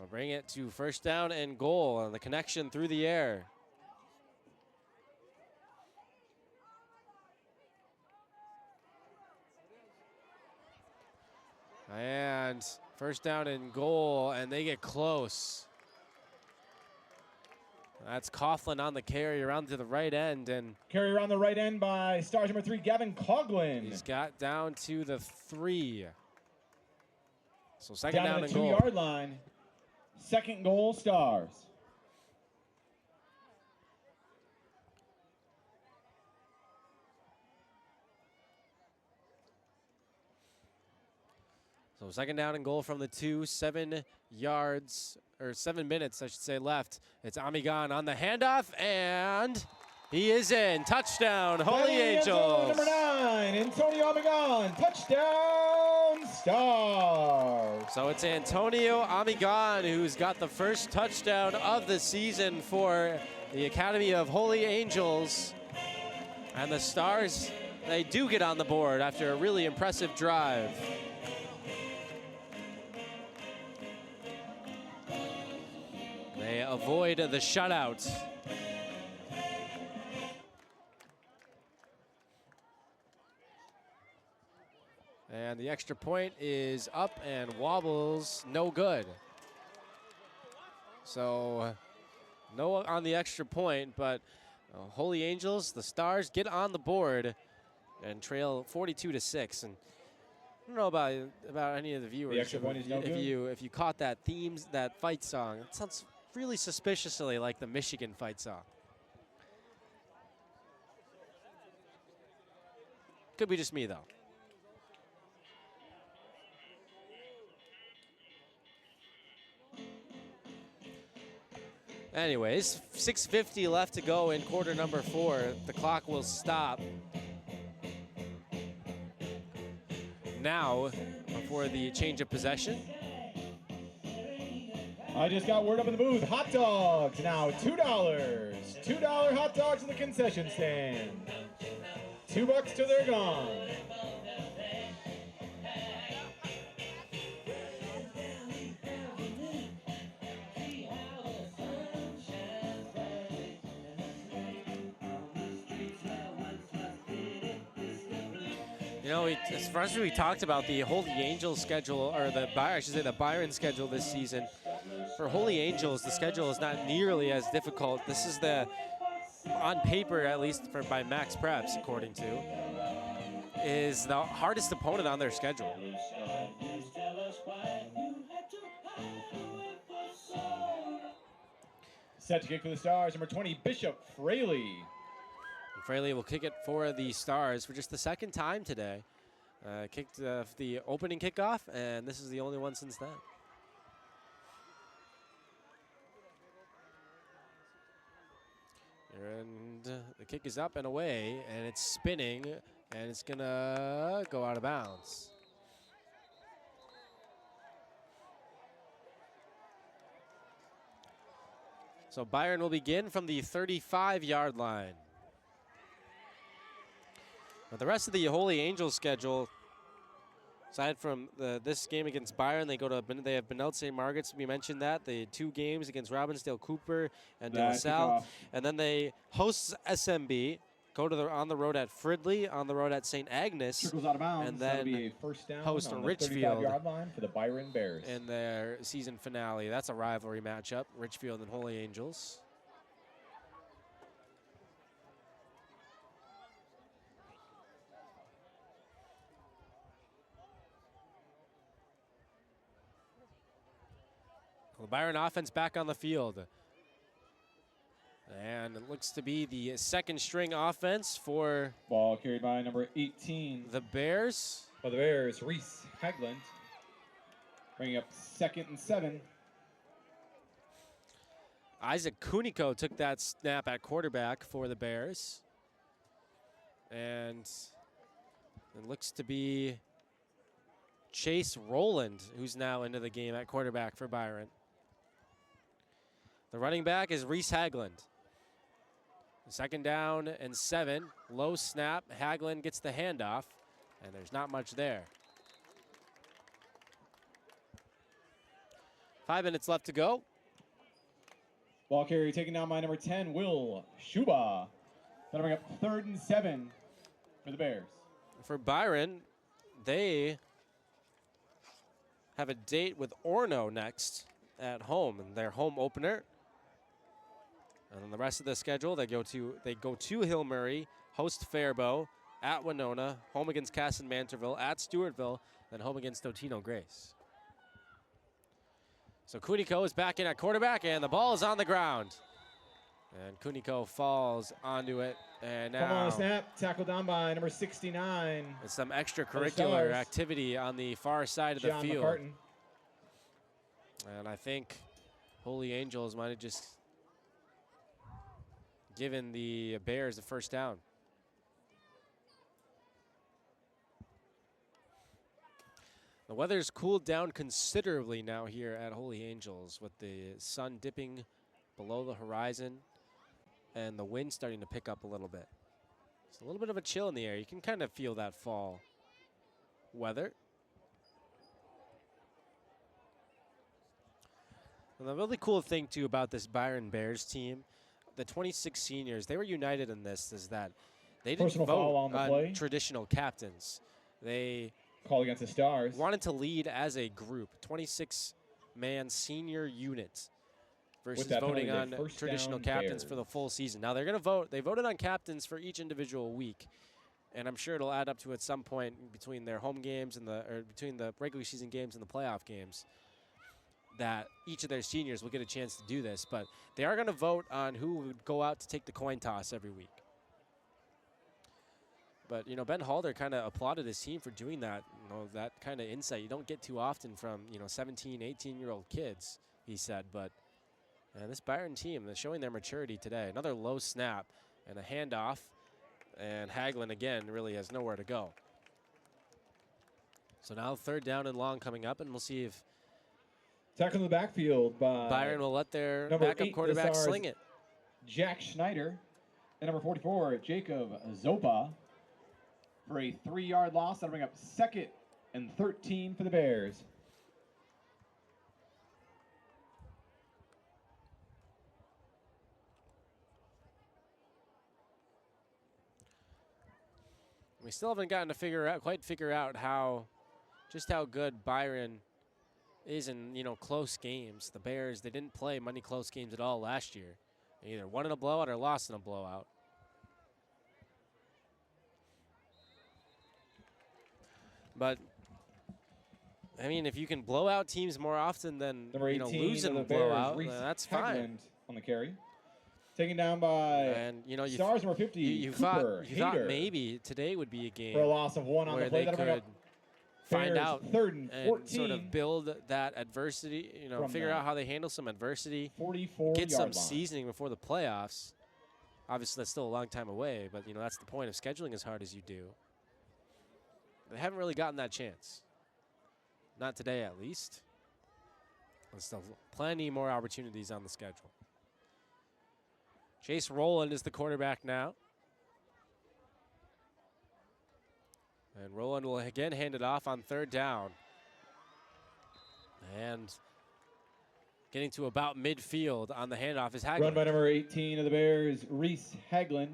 I'll bring it to 1st down and goal, and the connection through the air. And 1st down and goal, and they get close. That's Coughlin on the carry around to the right end, and carry around the right end by Stars number 3, Gavin Coughlin. He's got down to the 3. So 2nd down and goal. goal. 2-yard line. 2nd goal, Stars. So 2nd down and goal from the 2, 7 yards, or 7 minutes, I should say, left. It's Amigan on the handoff, and he is in. Touchdown, Holy Angels. Number 9, Antonio Amigan. Touchdown, Stars. So it's Antonio Amigan who's got the first touchdown of the season for the Academy of Holy Angels. And the Stars, they do get on the board after a really impressive drive. They avoid the shutout. And the extra point is up and wobbles, no good. So no on the extra point, but Holy Angels, the Stars, get on the board and trail 42-6. And I don't know about any of the viewers. The extra point is no good. If you caught that that fight song, it sounds really suspiciously like the Michigan fight song. Could be just me though. Anyways, 6:50 left to go in quarter number 4. The clock will stop now for the change of possession. I just got word up in the booth. Hot dogs now $2. $2 hot dogs in the concession stand. $2 till they're gone. You know, as far as we talked about the Holy Angels schedule, or the Byron schedule this season. For Holy Angels, the schedule is not nearly as difficult. This is on paper at least by Max Preps, according to, is the hardest opponent on their schedule. Set to kick for the Stars, number 20, Bishop Fraley. And Fraley will kick it for the Stars for just the second time today. Kicked the opening kickoff, and this is the only one since then. And the kick is up and away, and it's spinning, and it's gonna go out of bounds. So Byron will begin from the 35-yard line. But the rest of the Holy Angels schedule, aside from this game against Byron, they have Benilde St. Margaret's. We mentioned that. The 2 games against Robbinsdale Cooper and De La Salle. And then they host SMB, on the road at Fridley, on the road at St. Agnes. Trickles out of bounds. And then be a first down host on Richfield 35-yard line for the Byron Bears. in their season finale. That's a rivalry matchup, Richfield and Holy Angels. The Byron offense back on the field. And it looks to be the second string offense for Ball carried by number 18. the Bears. For the Bears, Reese Hagland. Bringing up 2nd and 7. Isaac Kuniko took that snap at quarterback for the Bears. And it looks to be Chase Rowland, who's now into the game at quarterback for Byron. The running back is Reese Hagland. 2nd down and 7. Low snap. Hagland gets the handoff, and there's not much there. 5 minutes left to go. Ball carry taken down by number 10, Will Shuba. That'll bring up 3rd and 7 for the Bears. For Byron, they have a date with Orono next at home, and their home opener. And then the rest of the schedule, they go to Hill Murray, host Faribault, at Winona, home against Casson Mantorville, at Stewartville, then home against Totino Grace. So Kuniko is back in at quarterback, and the ball is on the ground. And Kuniko falls onto it, and now Come on, snap, tackled down by number 69. It's some extracurricular activity on the far side of the field. McCartan. And I think Holy Angels might have just given the Bears the first down. The weather's cooled down considerably now here at Holy Angels, with the sun dipping below the horizon and the wind starting to pick up a little bit. It's a little bit of a chill in the air. You can kind of feel that fall weather. And the really cool thing, too, about this Byron Bears team, the 26 seniors, they were united in this, is that they didn't vote on traditional captains. They call against the Stars. Wanted to lead as a group, 26-man senior unit, versus voting on traditional captains for the full season. Now they're going to vote. They voted on captains for each individual week, and I'm sure it'll add up to at some point between their home games and between the regular season games and the playoff games, that each of their seniors will get a chance to do this. But they are going to vote on who would go out to take the coin toss every week. But, you know, Ben Halder kind of applauded his team for doing that. You know, that kind of insight you don't get too often from, 17, 18-year-old kids, he said. But this Byron team, they're showing their maturity today. Another low snap and a handoff. And Hagland, again, really has nowhere to go. So now 3rd down and long coming up, and we'll see if tackle in the backfield by Byron will let their backup quarterback sling it. Jack Schneider and number 44, Jacob Zopa, for a 3-yard loss. That'll bring up 2nd and 13 for the Bears. we still haven't gotten to quite figure out just how good Byron is in, close games. The Bears, they didn't play many close games at all last year. They either won in a blowout or lost in a blowout. But I mean, if you can blow out teams more often than lose in a blowout, that's fine. On the carry, taken down by Stars number 50. You thought maybe today would be a game for a loss of 1 on where the play. they could find out 3rd and 14, sort of build that adversity. Figure out how they handle some adversity, 44 get some seasoning before the playoffs. Obviously, that's still a long time away, but that's the point of scheduling as hard as you do. They haven't really gotten that chance. Not today, at least. There's still plenty more opportunities on the schedule. Chase Rowland is the quarterback now. And Rowland will again hand it off on 3rd down. And getting to about midfield on the handoff is Hagelin. Run by number 18 of the Bears, Reese Hagelin.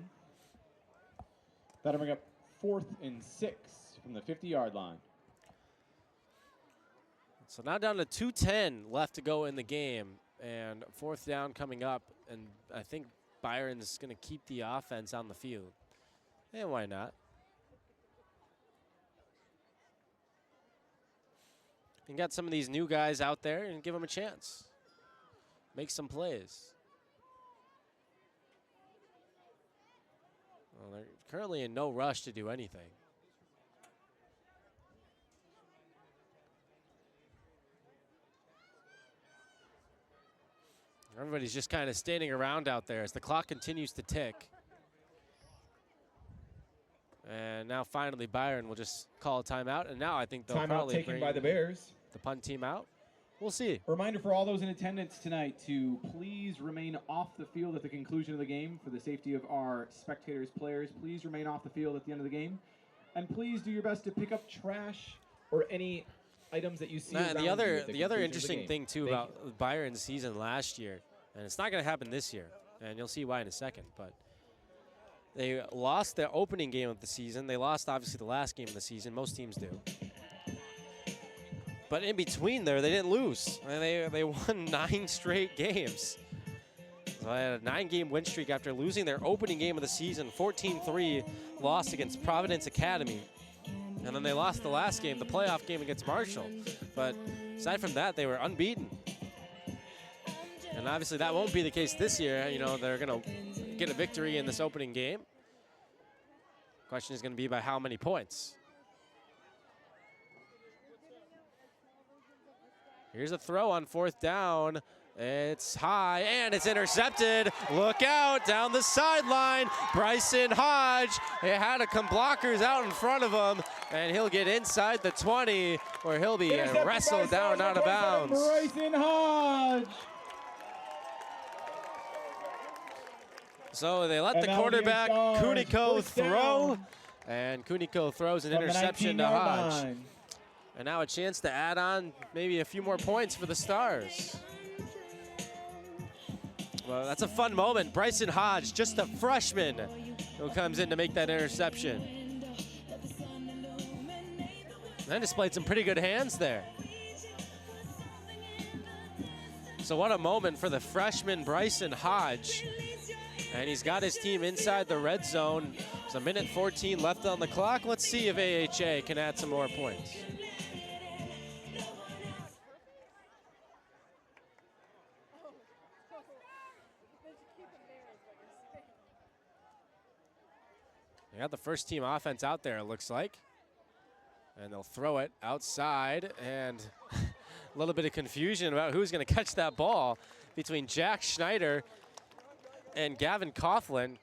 That'll bring up 4th and 6 from the 50-yard line. So now down to 2:10 left to go in the game, and 4th down coming up, and I think Byron's going to keep the offense on the field. And why not? You got some of these new guys out there and give them a chance. Make some plays. Well, they're currently in no rush to do anything. Everybody's just kind of standing around out there as the clock continues to tick. And now finally Byron will just call a timeout. And now I think they'll probably taken bring by the Bears. The punt team out. We'll see. A reminder for all those in attendance tonight to please remain off the field at the conclusion of the game for the safety of our spectators, players. Please remain off the field at the end of the game. And please do your best to pick up trash or any items that you see around the other you at the interesting thing too about Byron's season last year, and it's not going to happen this year, and you'll see why in a second, but they lost their opening game of the season. They lost obviously the last game of the season. Most teams do. But in between there, they didn't lose. And they won 9 straight games. So they had a 9-game win streak after losing their opening game of the season, 14-3 loss against Providence Academy. And then they lost the last game, the playoff game against Marshall. But aside from that, they were unbeaten. And obviously that won't be the case this year. They're going to get a victory in this opening game. Question is going to be by how many points. Here's a throw on 4th down. It's high and it's intercepted. Look out down the sideline. Bryson Hodge. He had blockers out in front of him, and he'll get inside the 20, where he'll be wrestled down and out of bounds. Bryson Hodge. So they let the quarterback Kuniko throw, and Kuniko throws an interception to Hodge. And now a chance to add on maybe a few more points for the Stars. Well, that's a fun moment. Bryson Hodge, just a freshman, who comes in to make that interception. And displayed some pretty good hands there. So what a moment for the freshman Bryson Hodge. And he's got his team inside the red zone. There's 1:14 left on the clock. Let's see if AHA can add some more points. They got the first team offense out there, it looks like. And they'll throw it outside, and a little bit of confusion about who's going to catch that ball between Jack Schneider and Gavin Coughlin.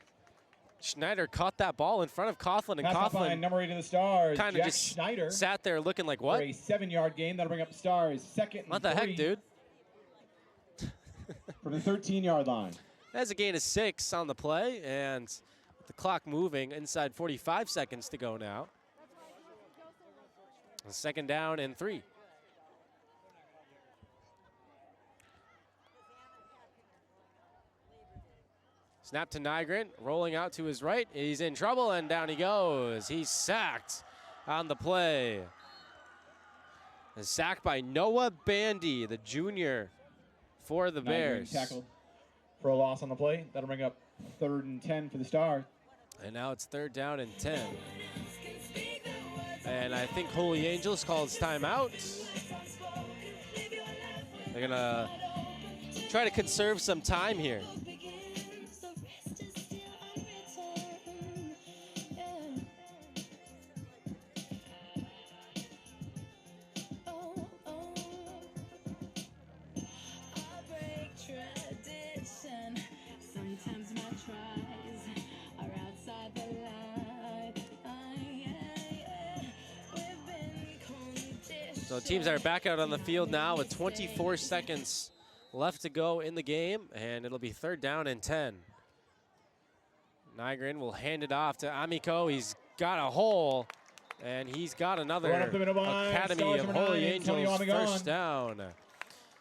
Schneider caught that ball in front of Coughlin, and Coughlin, number 8 of the Stars, kind of just Schneider, sat there looking like, what? For a 7-yard gain. That'll bring up the Stars 2nd and 3. What the heck, dude? From the 13-yard line. That's a gain of 6 on the play, and with the clock moving, inside 45 seconds to go now. 2nd down and 3. Snap to Nygren, rolling out to his right. He's in trouble, and down he goes. He's sacked on the play. A sack by Noah Bandy, the junior for the Bears. Tackled for a loss on the play. That'll bring up 3rd and 10 for the Stars. And now it's 3rd down and 10. And I think Holy Angels calls timeout. They're gonna try to conserve some time here. So teams are back out on the field now with 24 seconds left to go in the game, and it'll be 3rd down and 10. Nygren will hand it off to Amico. He's got a hole, and he's got another Academy of Holy Angels first down.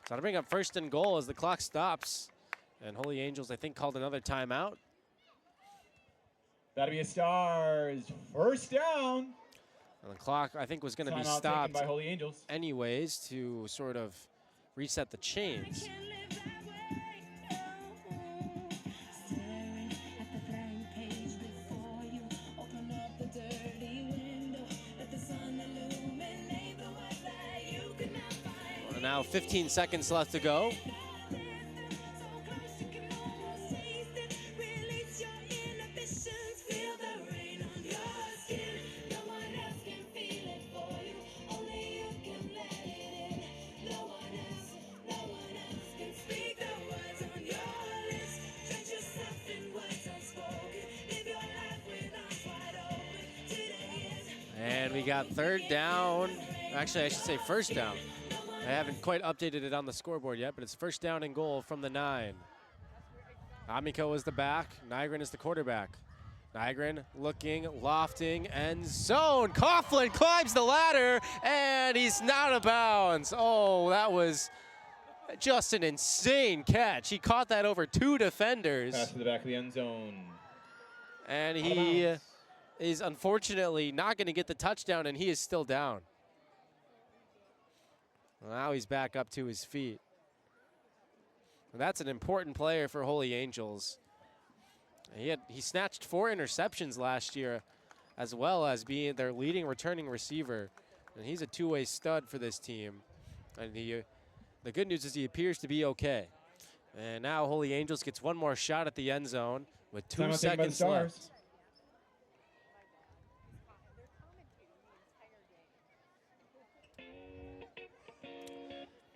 So to bring up 1st and goal as the clock stops. And Holy Angels, I think, called another timeout. That'll be a Stars 1st down. And the clock, I think, was going to be Timeout stopped taken by Holy Angels anyways to sort of reset the chains. Now 15 seconds left to go. And we got 3rd down. Actually, I should say 1st down. I haven't quite updated it on the scoreboard yet, but it's 1st down and goal from the 9. Amico is the back. Nygren is the quarterback. Nygren looking, lofting, end zone. Coughlin climbs the ladder, and he's not out of bounds. Oh, that was just an insane catch. He caught that over 2 defenders. Pass to the back of the end zone. And he is unfortunately not going to get the touchdown, and he is still down. Well, now he's back up to his feet. And that's an important player for Holy Angels. He snatched 4 interceptions last year, as well as being their leading returning receiver. And he's a two-way stud for this team. And the good news is he appears to be okay. And now Holy Angels gets one more shot at the end zone with 2 seconds left.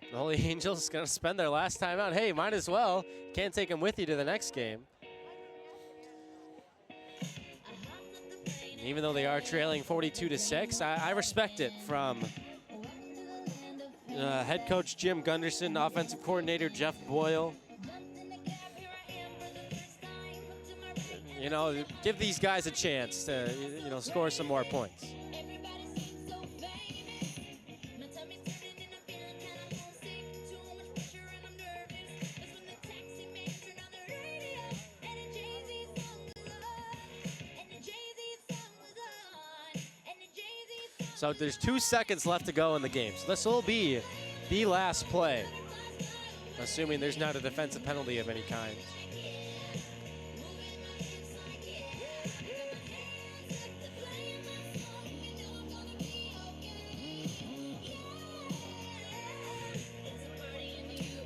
The Holy Angels going to spend their last time out. Hey, might as well. Can't take them with you to the next game. Even though they are trailing 42-6, I respect it from head coach Jim Gunderson, offensive coordinator Jeff Boyle. You know, give these guys a chance to, score some more points. So there's 2 seconds left to go in the game. So this will be the last play, assuming there's not a defensive penalty of any kind.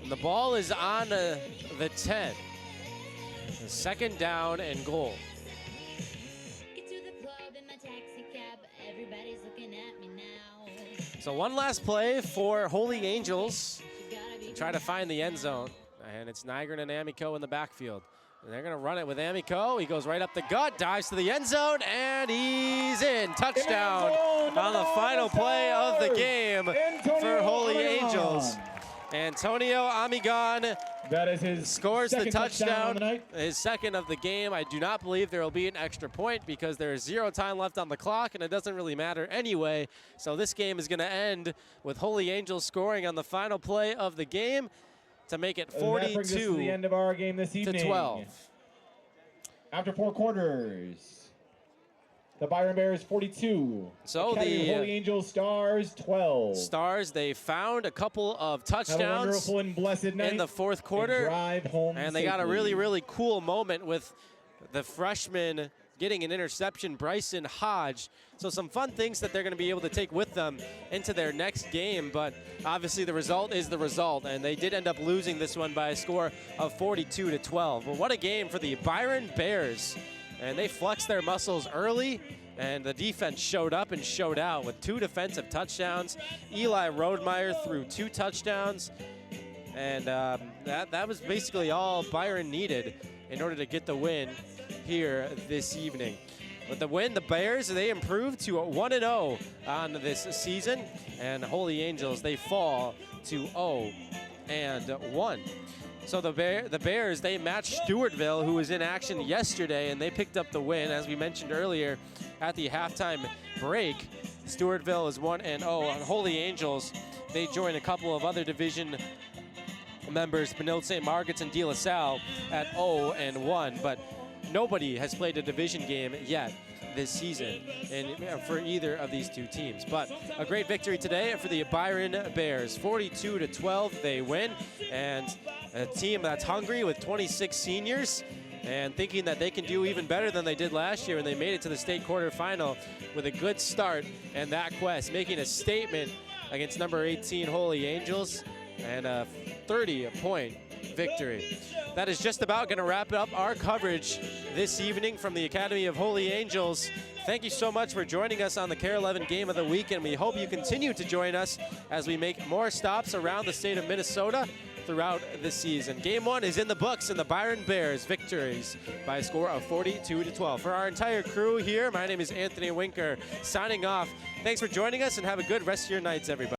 And the ball is on the 10. The 2nd down and goal. So one last play for Holy Angels to try to find the end zone. And it's Nygren and Amico in the backfield. And they're going to run it with Amico. He goes right up the gut, dives to the end zone, and he's in. Touchdown on the final play of the game for Holy Angels. Antonio Amigon scores the touchdown, his 2nd of the game. I do not believe there will be an extra point because there is 0 time left on the clock, and it doesn't really matter anyway. So this game is going to end with Holy Angels scoring on the final play of the game to make it 42 to the end of our game this evening. to 12. After 4 quarters, the Byron Bears 42. So Academy the Holy Angels Stars 12. Stars, they found a couple of Have a touchdowns wonderful and blessed night. in the fourth quarter, and drive home and they got a safely. really, really cool moment with the freshman getting an interception, Bryson Hodge. So some fun things that they're going to be able to take with them into their next game, but obviously the result is the result, and they did end up losing this one by a score of 42-12. But what a game for the Byron Bears, and they flexed their muscles early, and the defense showed up and showed out with 2 defensive touchdowns. Eli Rodemeyer threw 2 touchdowns, and that was basically all Byron needed in order to get the win here this evening. With the win, the Bears, they improved to 1-0 on this season, and Holy Angels, they fall to 0-1. So the Bears, they matched Stewartville, who was in action yesterday, and they picked up the win. As we mentioned earlier at the halftime break, Stewartville is 1-0, and Holy Angels, they joined a couple of other division members, Benilde St. Margaret's and De La Salle, at 0-1, but nobody has played a division game yet this season for either of these 2 teams. But a great victory today for the Byron Bears. 42-12, they win, and a team that's hungry with 26 seniors and thinking that they can do even better than they did last year, and they made it to the state quarterfinal with a good start, and that quest making a statement against number 18 Holy Angels, and a 30-point victory. That is just about going to wrap up our coverage this evening from the Academy of Holy Angels. Thank you so much for joining us on the KARE 11 Game of the Week, and we hope you continue to join us as we make more stops around the state of Minnesota throughout the season. Game 1 is in the books, and the Byron Bears victories by a score of 42-12. For our entire crew here, my name is Anthony Winker, signing off. Thanks for joining us, and have a good rest of your nights, everybody.